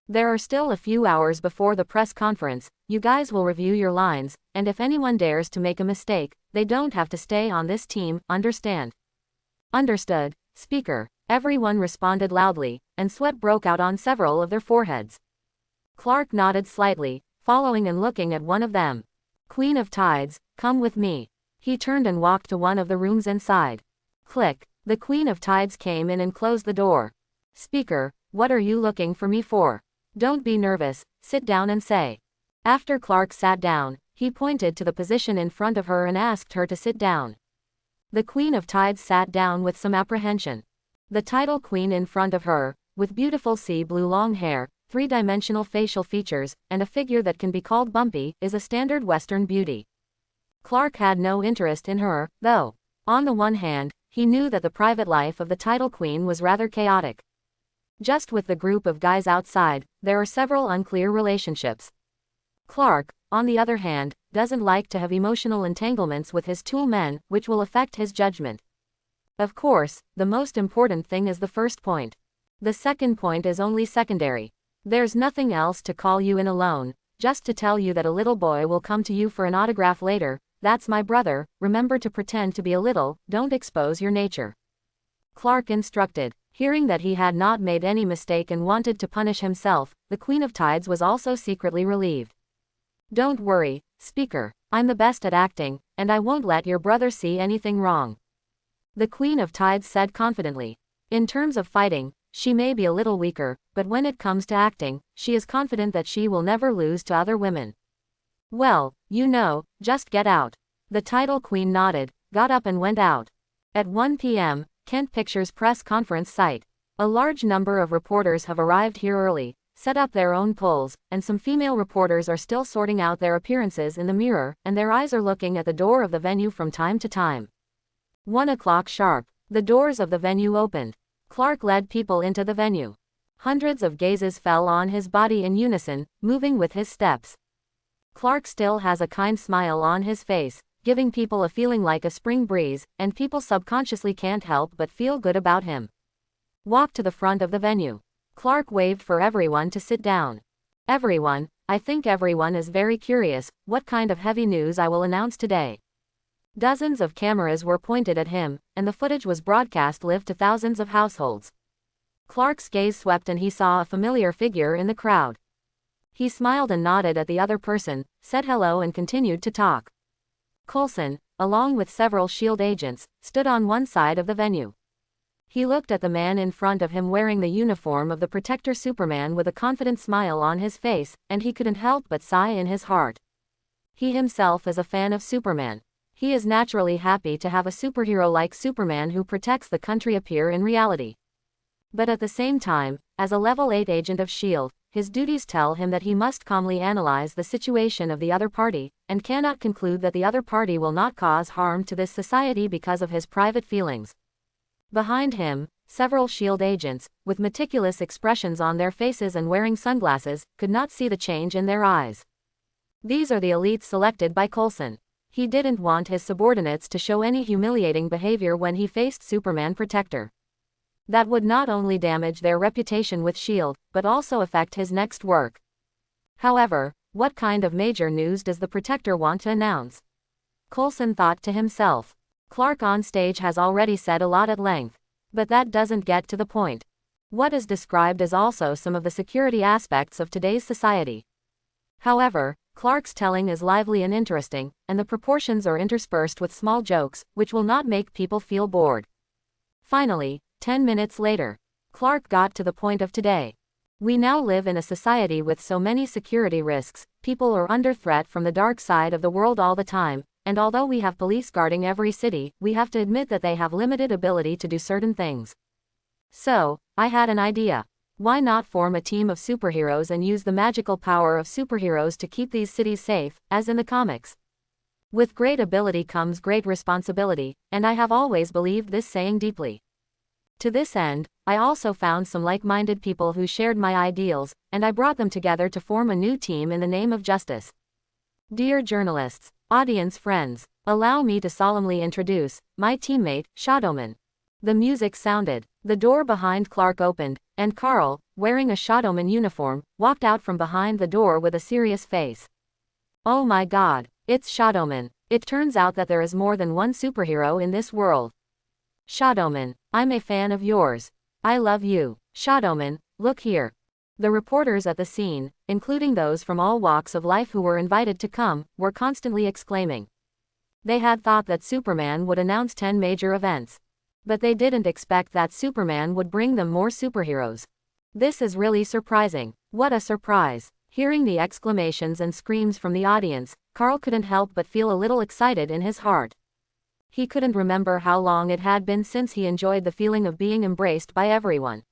There are still a few hours before the press conference, you guys will review your lines, and if anyone dares to make a mistake, they don't have to stay on this team, understand? Understood, speaker. Everyone responded loudly, and sweat broke out on several of their foreheads. Clark nodded slightly, following and looking at one of them. Queen of Tides, come with me. He turned and walked to one of the rooms inside. Click. The Queen of Tides came in and closed the door. Speaker, what are you looking for me for? Don't be nervous, sit down and say. After Clark sat down, he pointed to the position in front of her and asked her to sit down. The Queen of Tides sat down with some apprehension. The title queen in front of her, with beautiful sea blue long hair, 3-dimensional facial features, and a figure that can be called bumpy, is a standard Western beauty. Clark had no interest in her, though. On the one hand, he knew that the private life of the title queen was rather chaotic. Just with the group of guys outside, there are several unclear relationships. Clark, on the other hand, doesn't like to have emotional entanglements with his tool men, which will affect his judgment. Of course, the most important thing is the first point. The second point is only secondary. There's nothing else to call you in alone, just to tell you that a little boy will come to you for an autograph later. That's my brother, remember to pretend to be a little, don't expose your nature. Clark instructed. Hearing that he had not made any mistake and wanted to punish himself, the Queen of Tides was also secretly relieved. Don't worry, speaker, I'm the best at acting, and I won't let your brother see anything wrong. The Queen of Tides said confidently. In terms of fighting, she may be a little weaker, but when it comes to acting, she is confident that she will never lose to other women. Well, you know, just get out. The title queen nodded, got up and went out. At 1 p.m., Kent Pictures press conference site. A large number of reporters have arrived here early, set up their own polls, and some female reporters are still sorting out their appearances in the mirror, and their eyes are looking at the door of the venue from time to time. 1 o'clock sharp. The doors of the venue opened. Clark led people into the venue. Hundreds of gazes fell on his body in unison, moving with his steps. Clark still has a kind smile on his face, giving people a feeling like a spring breeze, and people subconsciously can't help but feel good about him. Walk to the front of the venue. Clark waved for everyone to sit down. Everyone, I think everyone is very curious what kind of heavy news I will announce today. Dozens of cameras were pointed at him, and the footage was broadcast live to thousands of households. Clark's gaze swept and he saw a familiar figure in the crowd. He smiled and nodded at the other person, said hello and continued to talk. Coulson, along with several SHIELD agents, stood on one side of the venue. He looked at the man in front of him wearing the uniform of the Protector Superman with a confident smile on his face, and he couldn't help but sigh in his heart. He himself is a fan of Superman. He is naturally happy to have a superhero like Superman who protects the country appear in reality. But at the same time, as a level 8 agent of SHIELD, his duties tell him that he must calmly analyze the situation of the other party, and cannot conclude that the other party will not cause harm to this society because of his private feelings. Behind him, several SHIELD agents, with meticulous expressions on their faces and wearing sunglasses, could not see the change in their eyes. These are the elites selected by Coulson. He didn't want his subordinates to show any humiliating behavior when he faced Superman Protector. That would not only damage their reputation with SHIELD, but also affect his next work. However, what kind of major news does the Protector want to announce? Coulson thought to himself. Clark on stage has already said a lot at length. But that doesn't get to the point. What is described is also some of the security aspects of today's society. However, Clark's telling is lively and interesting, and the proportions are interspersed with small jokes, which will not make people feel bored. Finally, 10 minutes later, Clark got to the point of today. We now live in a society with so many security risks, people are under threat from the dark side of the world all the time, and although we have police guarding every city, we have to admit that they have limited ability to do certain things. So, I had an idea. Why not form a team of superheroes and use the magical power of superheroes to keep these cities safe, as in the comics? With great ability comes great responsibility, and I have always believed this saying deeply. To this end, I also found some like-minded people who shared my ideals, and I brought them together to form a new team in the name of justice. Dear journalists, audience friends, allow me to solemnly introduce my teammate, Shadowman. The music sounded, the door behind Clark opened, and Carl, wearing a Shadowman uniform, walked out from behind the door with a serious face. Oh my God, it's Shadowman. It turns out that there is more than one superhero in this world. Shadowman, I'm a fan of yours. I love you. Shadowman, look here. The reporters at the scene, including those from all walks of life who were invited to come, were constantly exclaiming. They had thought that Superman would announce 10 major events. But they didn't expect that Superman would bring them more superheroes. This is really surprising. What a surprise. Hearing the exclamations and screams from the audience, Carl couldn't help but feel a little excited in his heart. He couldn't remember how long it had been since he enjoyed the feeling of being embraced by everyone.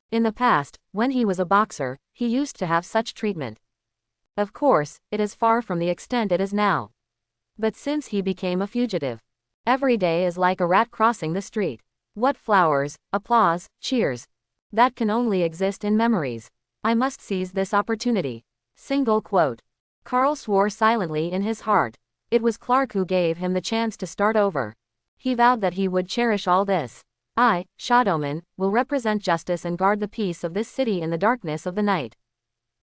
In the past, when he was a boxer, he used to have such treatment. Of course, it is far from the extent it is now. But since he became a fugitive, every day is like a rat crossing the street. What flowers, applause, cheers. That can only exist in memories. I must seize this opportunity. Single quote. Carl swore silently in his heart. It was Clark who gave him the chance to start over. He vowed that he would cherish all this. I, Shadowman, will represent justice and guard the peace of this city in the darkness of the night.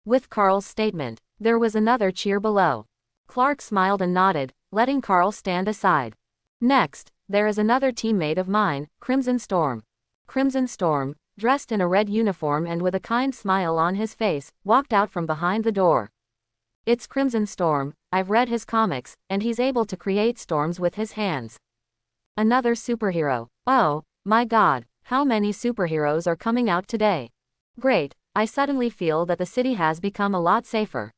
With Carl's statement, there was another cheer below. Clark smiled and nodded, letting Carl stand aside. Next, there is another teammate of mine, Crimson Storm. Crimson Storm, dressed in a red uniform and with a kind smile on his face, walked out from behind the door. It's Crimson Storm. I've read his comics, and he's able to create storms with his hands. Another superhero. Oh, my God, how many superheroes are coming out today? Great, I suddenly feel that the city has become a lot safer.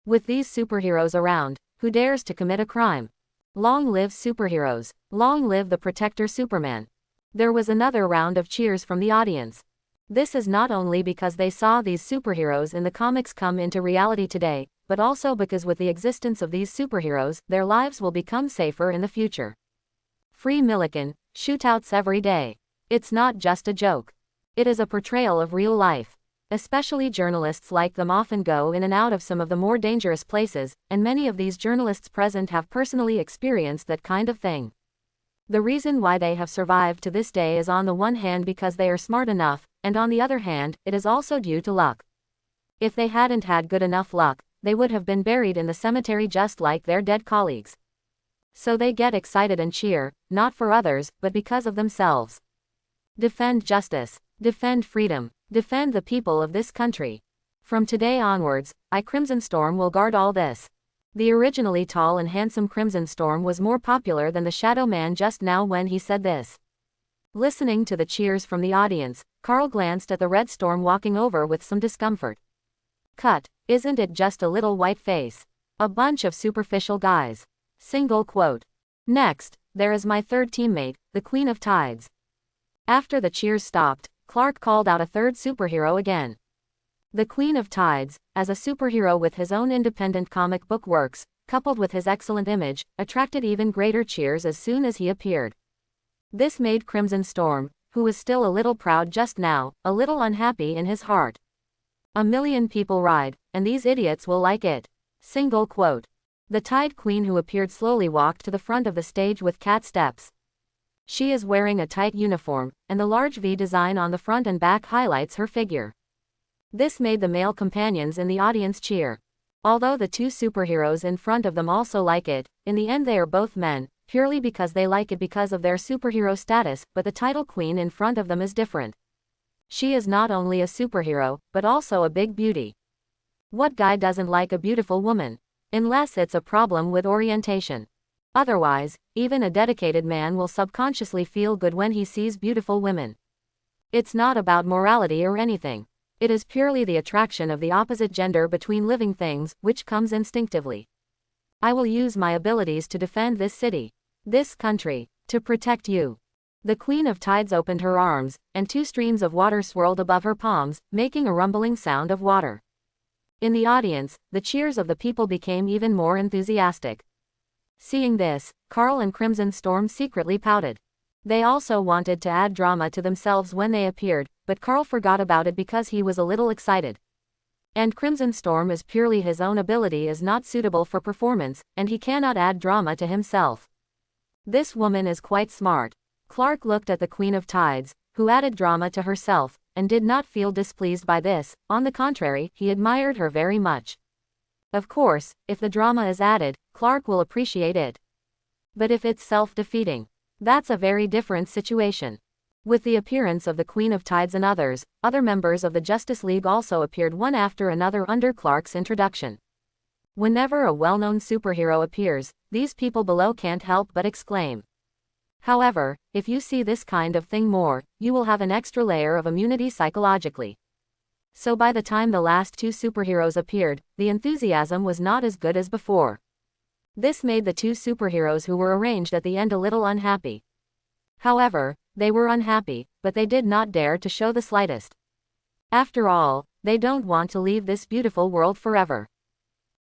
With these superheroes around, who dares to commit a crime? Long live superheroes. Long live the Protector Superman. There was another round of cheers from the audience. This is not only because they saw these superheroes in the comics come into reality today, but also because with the existence of these superheroes, their lives will become safer in the future. Free Milliken, shootouts every day. It's not just a joke. It is a portrayal of real life. Especially journalists like them often go in and out of some of the more dangerous places, and many of these journalists present have personally experienced that kind of thing. The reason why they have survived to this day is on the one hand because they are smart enough, and on the other hand, it is also due to luck. If they hadn't had good enough luck, they would have been buried in the cemetery just like their dead colleagues. So they get excited and cheer, not for others, but because of themselves. Defend justice. Defend freedom. Defend the people of this country. From today onwards, Crimson Storm will guard all this. The originally tall and handsome Crimson Storm was more popular than the Shadow Man just now when he said this. Listening to the cheers from the audience, Carl glanced at the Red Storm walking over with some discomfort. Cut, isn't it just a little white face? A bunch of superficial guys. Single quote. Next, there is my third teammate, the Queen of Tides. After the cheers stopped, Clark called out a third superhero again. The Queen of Tides, as a superhero with his own independent comic book works, coupled with his excellent image, attracted even greater cheers as soon as he appeared. This made Crimson Storm, who was still a little proud just now, a little unhappy in his heart. A million people ride, and these idiots will like it. Single quote. The Tide Queen who appeared slowly walked to the front of the stage with cat steps. She is wearing a tight uniform, and the large V design on the front and back highlights her figure. This made the male companions in the audience cheer. Although the two superheroes in front of them also like it, in the end they are both men, purely because they like it because of their superhero status, but the title queen in front of them is different. She is not only a superhero, but also a big beauty. What guy doesn't like a beautiful woman? Unless it's a problem with orientation. Otherwise, even a dedicated man will subconsciously feel good when he sees beautiful women. It's not about morality or anything. It is purely the attraction of the opposite gender between living things, which comes instinctively. I will use my abilities to defend this city, this country, to protect you. The Queen of Tides opened her arms, and two streams of water swirled above her palms, making a rumbling sound of water. In the audience, the cheers of the people became even more enthusiastic. Seeing this, Carl and Crimson Storm secretly pouted. They also wanted to add drama to themselves when they appeared, but Carl forgot about it because he was a little excited. And Crimson Storm is purely his own ability is not suitable for performance, and he cannot add drama to himself. This woman is quite smart. Clark looked at the Queen of Tides, who added drama to herself, and did not feel displeased by this. On the contrary, he admired her very much. Of course, if the drama is added, Clark will appreciate it. But if it's self-defeating, that's a very different situation. With the appearance of the Queen of Tides and other members of the Justice League also appeared one after another under Clark's introduction. Whenever a well-known superhero appears, these people below can't help but exclaim. However, if you see this kind of thing more, you will have an extra layer of immunity psychologically. So by the time the last two superheroes appeared, the enthusiasm was not as good as before. This made the two superheroes who were arranged at the end a little unhappy. However, they were unhappy, but they did not dare to show the slightest. After all, they don't want to leave this beautiful world forever.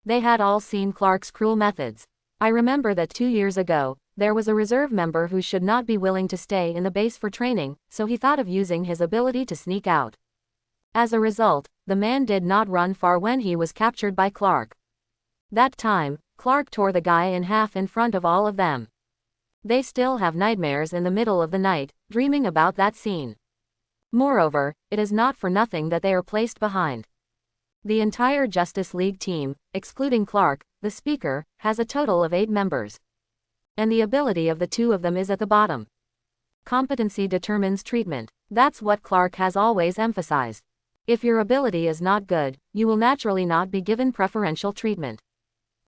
They had all seen Clark's cruel methods. I remember that 2 years ago, there was a reserve member who should not be willing to stay in the base for training, so he thought of using his ability to sneak out. As a result, the man did not run far when he was captured by Clark. That time, Clark tore the guy in half in front of all of them. They still have nightmares in the middle of the night, dreaming about that scene. Moreover, it is not for nothing that they are placed behind. The entire Justice League team, excluding Clark, the speaker, has a total of 8 members. And the ability of the 2 of them is at the bottom. Competency determines treatment. That's what Clark has always emphasized. If your ability is not good, you will naturally not be given preferential treatment.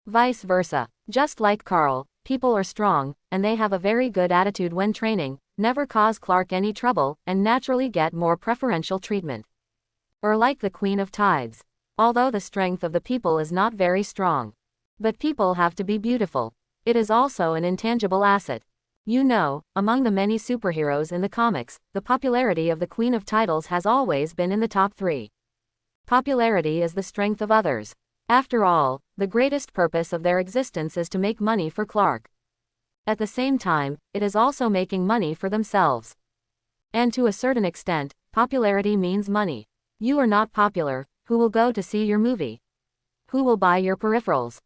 Vice versa. Just like Carl, people are strong, and they have a very good attitude when training, never cause Clark any trouble, and naturally get more preferential treatment. Or like the Queen of Tides. Although the strength of the people is not very strong. But people have to be beautiful. It is also an intangible asset. You know, among the many superheroes in the comics, the popularity of the Queen of Titles has always been in the top 3. Popularity is the strength of others. After all, the greatest purpose of their existence is to make money for Clark. At the same time, it is also making money for themselves. And to a certain extent, popularity means money. You are not popular, who will go to see your movie? Who will buy your peripherals?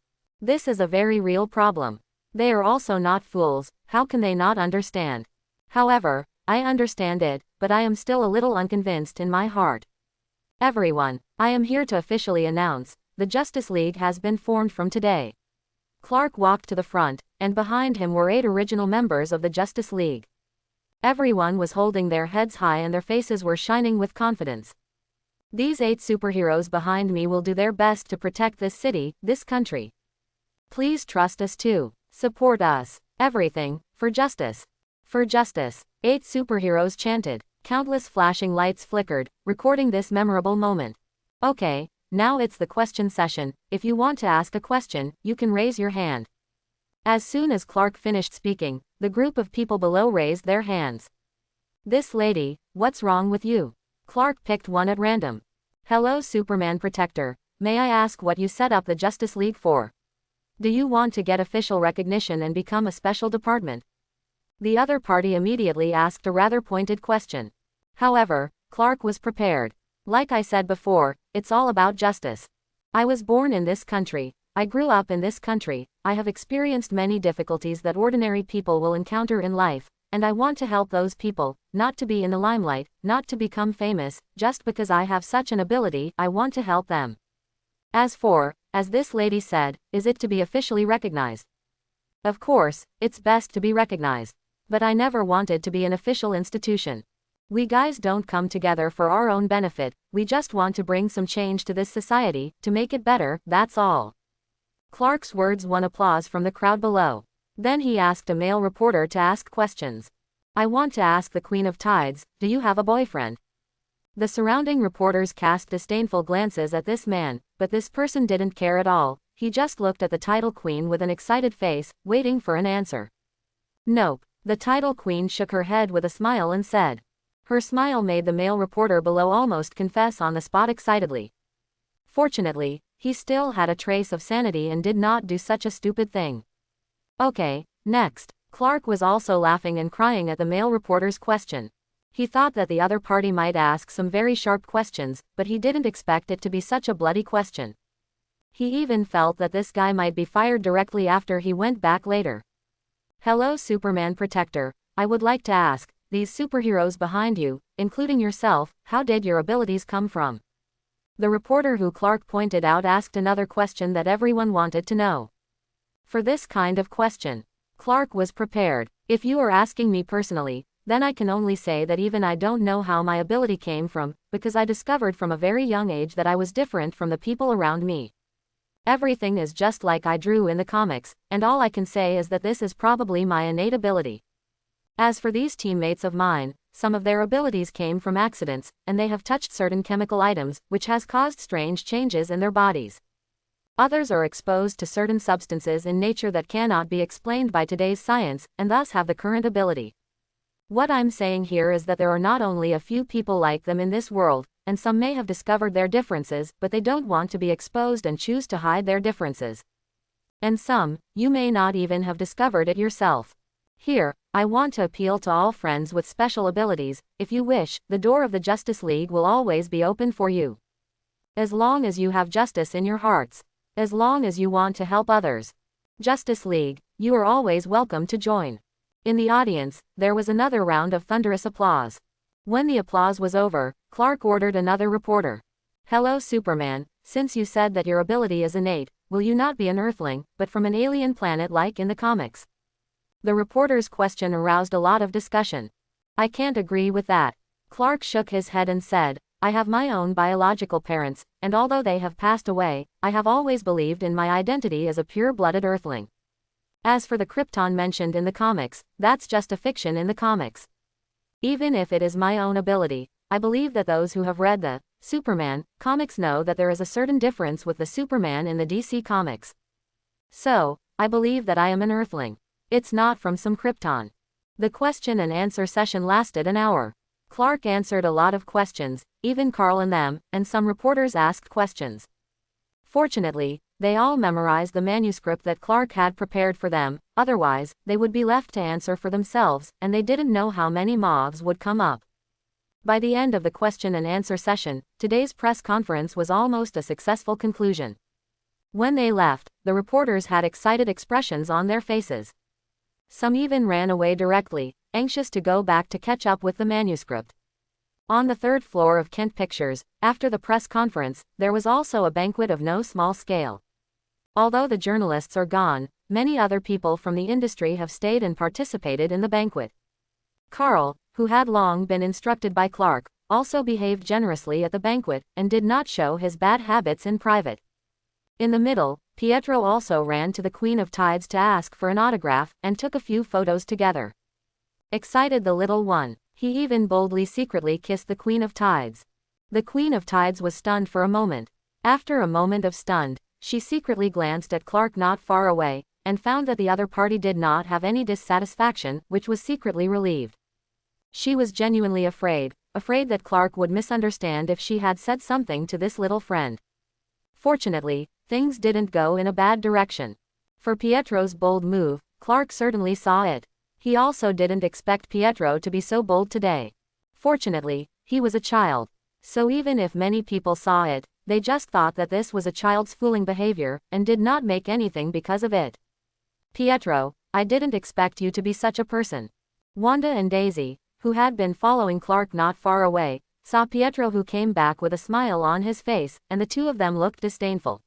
This is a very real problem. They are also not fools, how can they not understand? However, I understand it, but I am still a little unconvinced in my heart. Everyone, I am here to officially announce, the Justice League has been formed from today. Clark walked to the front, and behind him were 8 original members of the Justice League. Everyone was holding their heads high and their faces were shining with confidence. These 8 superheroes behind me will do their best to protect this city, this country. Please trust us too. Support us. Everything, for justice. For justice. 8 superheroes chanted. Countless flashing lights flickered, recording this memorable moment. Okay, now it's the question session. If you want to ask a question, you can raise your hand. As soon as Clark finished speaking, the group of people below raised their hands. This lady, what's wrong with you? Clark picked one at random. Hello Superman Protector, may I ask what you set up the Justice League for? Do you want to get official recognition and become a special department? The other party immediately asked a rather pointed question. However, Clark was prepared. Like I said before, it's all about justice. I was born in this country, I grew up in this country, I have experienced many difficulties that ordinary people will encounter in life, and I want to help those people, not to be in the limelight, not to become famous, just because I have such an ability, I want to help them. As this lady said, is it to be officially recognized? Of course, it's best to be recognized. But I never wanted to be an official institution. We guys don't come together for our own benefit, we just want to bring some change to this society, to make it better, that's all. Clark's words won applause from the crowd below. Then he asked a male reporter to ask questions. I want to ask the Queen of Tides, do you have a boyfriend? The surrounding reporters cast disdainful glances at this man, but this person didn't care at all, he just looked at the title queen with an excited face, waiting for an answer. Nope. The title queen shook her head with a smile and said. Her smile made the male reporter below almost confess on the spot excitedly. Fortunately, he still had a trace of sanity and did not do such a stupid thing. Okay, next. Clark was also laughing and crying at the male reporter's question. He thought that the other party might ask some very sharp questions, but he didn't expect it to be such a bloody question. He even felt that this guy might be fired directly after he went back later. Hello Superman Protector, I would like to ask, these superheroes behind you, including yourself, how did your abilities come from? The reporter who Clark pointed out asked another question that everyone wanted to know. For this kind of question, Clark was prepared. If you are asking me personally, then I can only say that even I don't know how my ability came from, because I discovered from a very young age that I was different from the people around me. Everything is just like I drew in the comics, and all I can say is that this is probably my innate ability. As for these teammates of mine, some of their abilities came from accidents, and they have touched certain chemical items, which has caused strange changes in their bodies. Others are exposed to certain substances in nature that cannot be explained by today's science, and thus have the current ability. What I'm saying here is that there are not only a few people like them in this world, and some may have discovered their differences, but they don't want to be exposed and choose to hide their differences. And some, you may not even have discovered it yourself. Here, I want to appeal to all friends with special abilities. If you wish, the door of the Justice League will always be open for you. As long as you have justice in your hearts. As long as you want to help others. Justice League, you are always welcome to join. In the audience, there was another round of thunderous applause. When the applause was over, Clark ordered another reporter. Hello Superman, since you said that your ability is innate, will you not be an Earthling, but from an alien planet like in the comics? The reporter's question aroused a lot of discussion. I can't agree with that. Clark shook his head and said, I have my own biological parents, and although they have passed away, I have always believed in my identity as a pure-blooded Earthling. As for the Krypton mentioned in the comics, that's just a fiction in the comics. Even if it is my own ability, I believe that those who have read the Superman comics know that there is a certain difference with the Superman in the DC comics. So, I believe that I am an Earthling. It's not from some Krypton. The question and answer session lasted an hour. Clark answered a lot of questions, even Carl and them, and some reporters asked questions. Fortunately, they all memorized the manuscript that Clark had prepared for them, otherwise, they would be left to answer for themselves, and they didn't know how many moths would come up. By the end of the question and answer session, today's press conference was almost a successful conclusion. When they left, the reporters had excited expressions on their faces. Some even ran away directly, anxious to go back to catch up with the manuscript. On the third floor of Kent Pictures, after the press conference, there was also a banquet of no small scale. Although the journalists are gone, many other people from the industry have stayed and participated in the banquet. Carl, who had long been instructed by Clark, also behaved generously at the banquet, and did not show his bad habits in private. In the middle, Pietro also ran to the Queen of Tides to ask for an autograph, and took a few photos together. Excited the little one, he even boldly secretly kissed the Queen of Tides. The Queen of Tides was stunned for a moment. After a moment of stunned, she secretly glanced at Clark not far away, and found that the other party did not have any dissatisfaction, which was secretly relieved. She was genuinely afraid that Clark would misunderstand if she had said something to this little friend. Fortunately, things didn't go in a bad direction. For Pietro's bold move, Clark certainly saw it. He also didn't expect Pietro to be so bold today. Fortunately, he was a child. So even if many people saw it, they just thought that this was a child's fooling behavior, and did not make anything because of it. Pietro, I didn't expect you to be such a person. Wanda and Daisy, who had been following Clark not far away, saw Pietro, who came back with a smile on his face, and the two of them looked disdainful.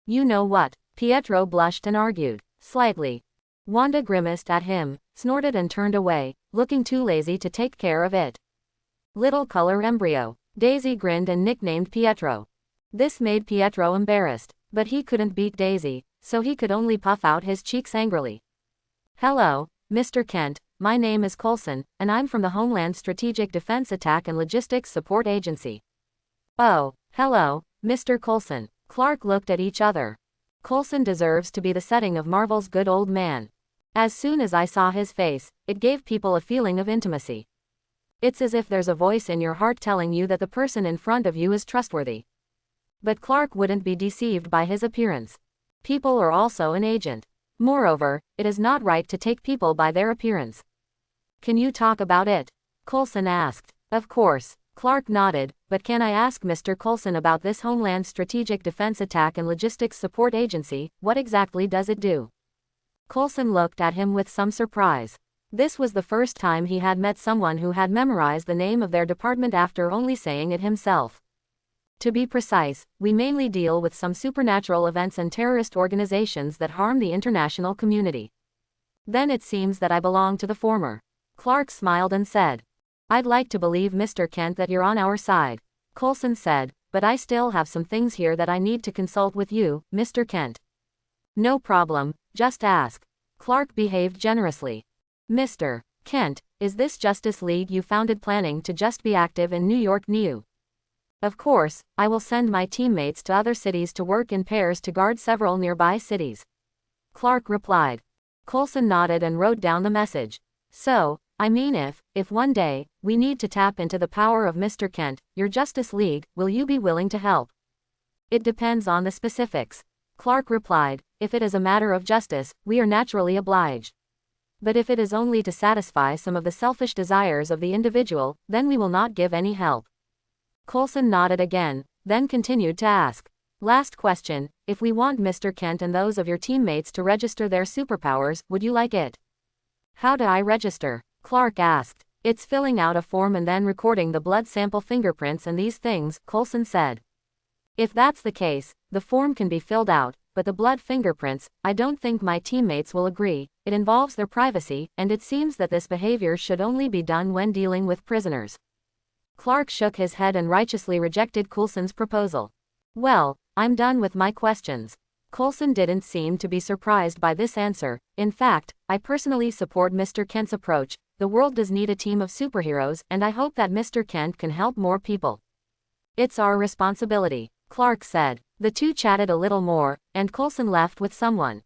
You know what? Pietro blushed and argued. Slightly. Wanda grimaced at him, snorted and turned away, looking too lazy to take care of it. Little color embryo. Daisy grinned and nicknamed Pietro. This made Pietro embarrassed, but he couldn't beat Daisy, so he could only puff out his cheeks angrily. Hello, Mr. Kent, my name is Coulson, and I'm from the Homeland Strategic Defense Attack and Logistics Support Agency. Oh, hello, Mr. Coulson. Clark looked at each other. Coulson deserves to be the setting of Marvel's good old man. As soon as I saw his face, it gave people a feeling of intimacy. It's as if there's a voice in your heart telling you that the person in front of you is trustworthy. But Clark wouldn't be deceived by his appearance. People are also an agent. Moreover, it is not right to take people by their appearance. Can you talk about it? Coulson asked. Of course. Clark nodded, but can I ask Mr. Coulson about this Homeland Strategic Defense Attack and Logistics Support Agency, what exactly does it do? Coulson looked at him with some surprise. This was the first time he had met someone who had memorized the name of their department after only saying it himself. To be precise, we mainly deal with some supernatural events and terrorist organizations that harm the international community. Then it seems that I belong to the former. Clark smiled and said. I'd like to believe, Mr. Kent, that you're on our side. Coulson said, but I still have some things here that I need to consult with you, Mr. Kent. No problem, just ask. Clark behaved generously. Mr. Kent, is this Justice League you founded planning to just be active in New York NU? Of course, I will send my teammates to other cities to work in pairs to guard several nearby cities. Clark replied. Coulson nodded and wrote down the message. So, I mean if one day, we need to tap into the power of Mr. Kent, your Justice League, will you be willing to help? It depends on the specifics. Clark replied, if it is a matter of justice, we are naturally obliged. But if it is only to satisfy some of the selfish desires of the individual, then we will not give any help. Coulson nodded again, then continued to ask. Last question, if we want Mr. Kent and those of your teammates to register their superpowers, would you like it? How do I register? Clark asked. It's filling out a form and then recording the blood sample fingerprints and these things, Coulson said. If that's the case, the form can be filled out, but the blood fingerprints, I don't think my teammates will agree, it involves their privacy, and it seems that this behavior should only be done when dealing with prisoners. Clark shook his head and righteously rejected Coulson's proposal. Well, I'm done with my questions. Coulson didn't seem to be surprised by this answer. In fact, I personally support Mr. Kent's approach. The world does need a team of superheroes, and I hope that Mr. Kent can help more people. It's our responsibility, Clark said. The two chatted a little more, and Coulson left with someone.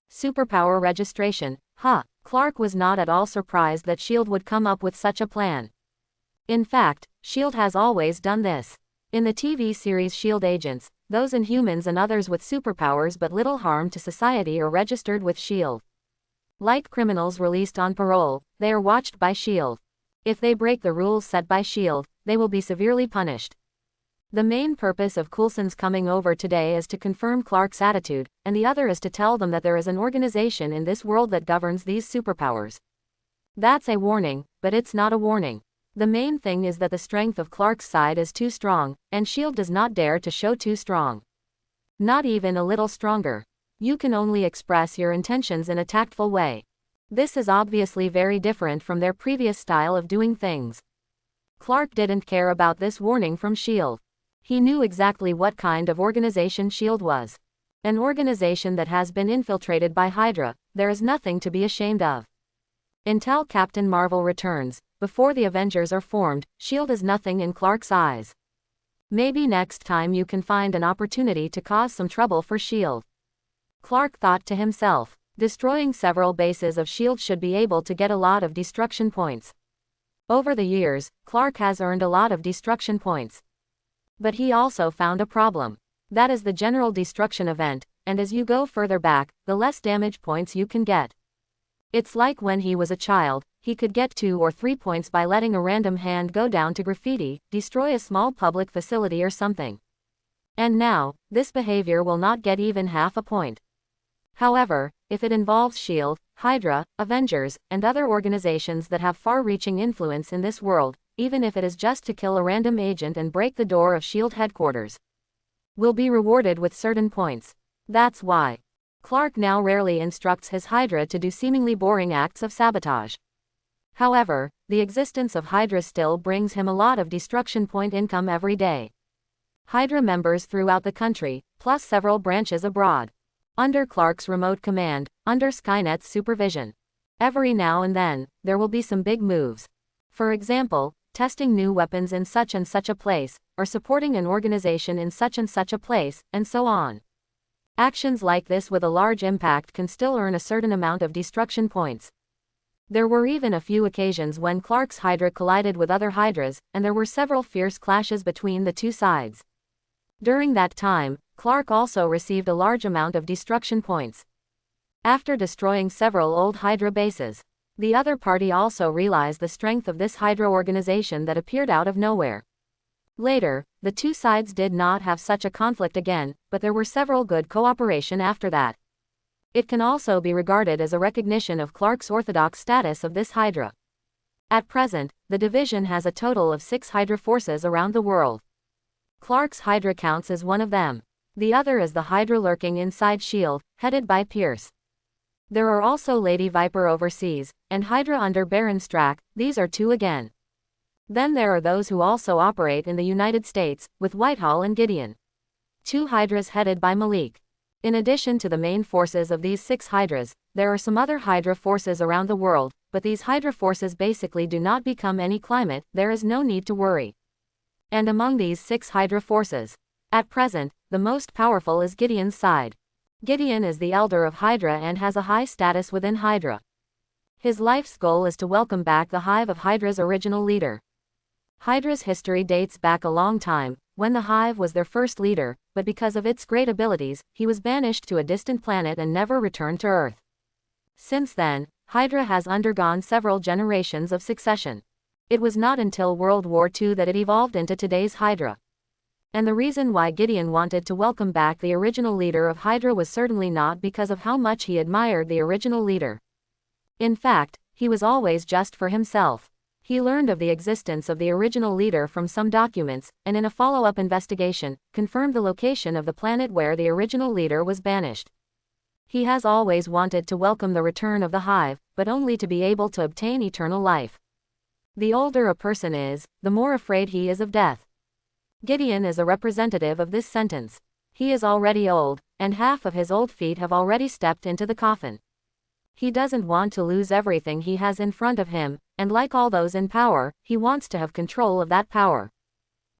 Superpower registration, huh? Clark was not at all surprised that S.H.I.E.L.D. would come up with such a plan. In fact, S.H.I.E.L.D. has always done this. In the TV series S.H.I.E.L.D. agents, those Inhumans and others with superpowers but little harm to society are registered with S.H.I.E.L.D. Like criminals released on parole, they are watched by S.H.I.E.L.D. If they break the rules set by S.H.I.E.L.D., they will be severely punished. The main purpose of Coulson's coming over today is to confirm Clark's attitude, and the other is to tell them that there is an organization in this world that governs these superpowers. That's a warning, but it's not a warning. The main thing is that the strength of Clark's side is too strong, and S.H.I.E.L.D. does not dare to show too strong. Not even a little stronger. You can only express your intentions in a tactful way. This is obviously very different from their previous style of doing things. Clark didn't care about this warning from S.H.I.E.L.D. He knew exactly what kind of organization S.H.I.E.L.D. was. An organization that has been infiltrated by Hydra. There is nothing to be ashamed of. Until Captain Marvel returns, before the Avengers are formed, S.H.I.E.L.D. is nothing in Clark's eyes. Maybe next time you can find an opportunity to cause some trouble for S.H.I.E.L.D. Clark thought to himself. Destroying several bases of S.H.I.E.L.D. should be able to get a lot of destruction points. Over the years, Clark has earned a lot of destruction points. But he also found a problem. That is the general destruction event, and as you go further back, the less damage points you can get. It's like when he was a child, he could get 2 or 3 points by letting a random hand go down to graffiti, destroy a small public facility or something. And now, this behavior will not get even half a point. However, if it involves S.H.I.E.L.D., Hydra, Avengers, and other organizations that have far-reaching influence in this world, even if it is just to kill a random agent and break the door of S.H.I.E.L.D. headquarters, will be rewarded with certain points. That's why Clark now rarely instructs his Hydra to do seemingly boring acts of sabotage. However, the existence of Hydra still brings him a lot of destruction point income every day. Hydra members throughout the country, plus several branches abroad. Under Clark's remote command, under Skynet's supervision. Every now and then, there will be some big moves. For example, testing new weapons in such and such a place, or supporting an organization in such and such a place, and so on. Actions like this with a large impact can still earn a certain amount of destruction points. There were even a few occasions when Clark's Hydra collided with other Hydras, and there were several fierce clashes between the two sides. During that time, Clark also received a large amount of destruction points. After destroying several old Hydra bases, the other party also realized the strength of this Hydra organization that appeared out of nowhere. Later, the two sides did not have such a conflict again, but there were several good cooperation after that. It can also be regarded as a recognition of Clark's orthodox status of this Hydra. At present, the division has a total of 6 Hydra forces around the world. Clark's Hydra counts as one of them. The other is the Hydra lurking inside S.H.I.E.L.D., headed by Pierce. There are also Lady Viper overseas, and Hydra under Baron Strack. These are 2 again. Then there are those who also operate in the United States, with Whitehall and Gideon. 2 Hydras headed by Malik. In addition to the main forces of these 6 Hydras, there are some other Hydra forces around the world, but these Hydra forces basically do not become any climate, there is no need to worry. And among these 6 Hydra forces, at present, the most powerful is Gideon's side. Gideon is the elder of Hydra and has a high status within Hydra. His life's goal is to welcome back the Hive of Hydra's original leader. Hydra's history dates back a long time, when the Hive was their first leader, but because of its great abilities, he was banished to a distant planet and never returned to Earth. Since then, Hydra has undergone several generations of succession. It was not until World War II that it evolved into today's Hydra. And the reason why Gideon wanted to welcome back the original leader of Hydra was certainly not because of how much he admired the original leader. In fact, he was always just for himself. He learned of the existence of the original leader from some documents, and in a follow-up investigation, confirmed the location of the planet where the original leader was banished. He has always wanted to welcome the return of the Hive, but only to be able to obtain eternal life. The older a person is, the more afraid he is of death. Gideon is a representative of this sentence. He is already old, and half of his old feet have already stepped into the coffin. He doesn't want to lose everything he has in front of him, and like all those in power, he wants to have control of that power.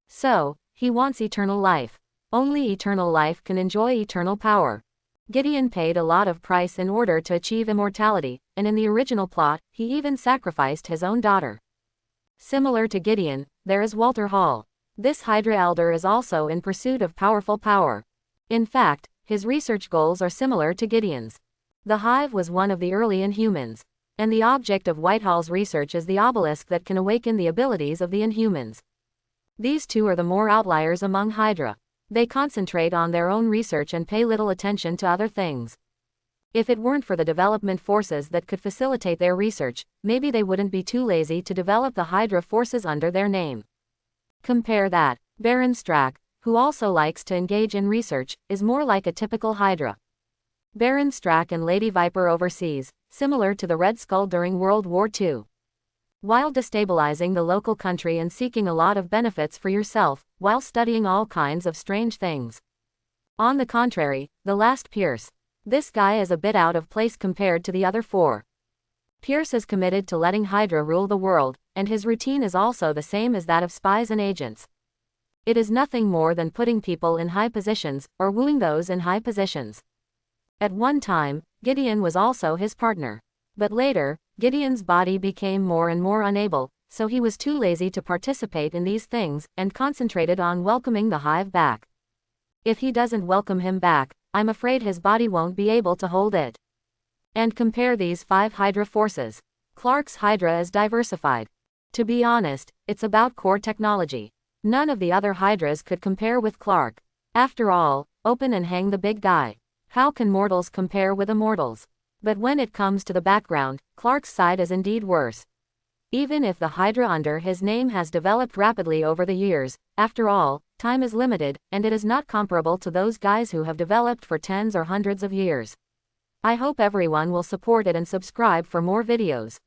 So, he wants eternal life. Only eternal life can enjoy eternal power. Gideon paid a lot of price in order to achieve immortality, and in the original plot, he even sacrificed his own daughter. Similar to Gideon, there is Walter Hall. This Hydra elder is also in pursuit of powerful power. In fact, his research goals are similar to Gideon's. The Hive was one of the early Inhumans, and the object of Whitehall's research is the obelisk that can awaken the abilities of the Inhumans. These two are the more outliers among Hydra. They concentrate on their own research and pay little attention to other things. If it weren't for the development forces that could facilitate their research, maybe they wouldn't be too lazy to develop the Hydra forces under their name. Compare that. Baron Strack, who also likes to engage in research, is more like a typical Hydra. Baron Strack and Lady Viper overseas, similar to the Red Skull during World War II. While destabilizing the local country and seeking a lot of benefits for yourself, while studying all kinds of strange things. On the contrary, the last Pierce. This guy is a bit out of place compared to the other four. Pierce is committed to letting Hydra rule the world, and his routine is also the same as that of spies and agents. It is nothing more than putting people in high positions, or wooing those in high positions. At one time, Gideon was also his partner. But later, Gideon's body became more and more unable, so he was too lazy to participate in these things, and concentrated on welcoming the Hive back. If he doesn't welcome him back, I'm afraid his body won't be able to hold it. And compare these 5 Hydra forces. Clark's Hydra is diversified. To be honest, it's about core technology. None of the other Hydras could compare with Clark. After all, open and hang the big guy. How can mortals compare with immortals? But when it comes to the background, Clark's side is indeed worse. Even if the Hydra under his name has developed rapidly over the years, after all, time is limited, and it is not comparable to those guys who have developed for tens or hundreds of years. I hope everyone will support it and subscribe for more videos.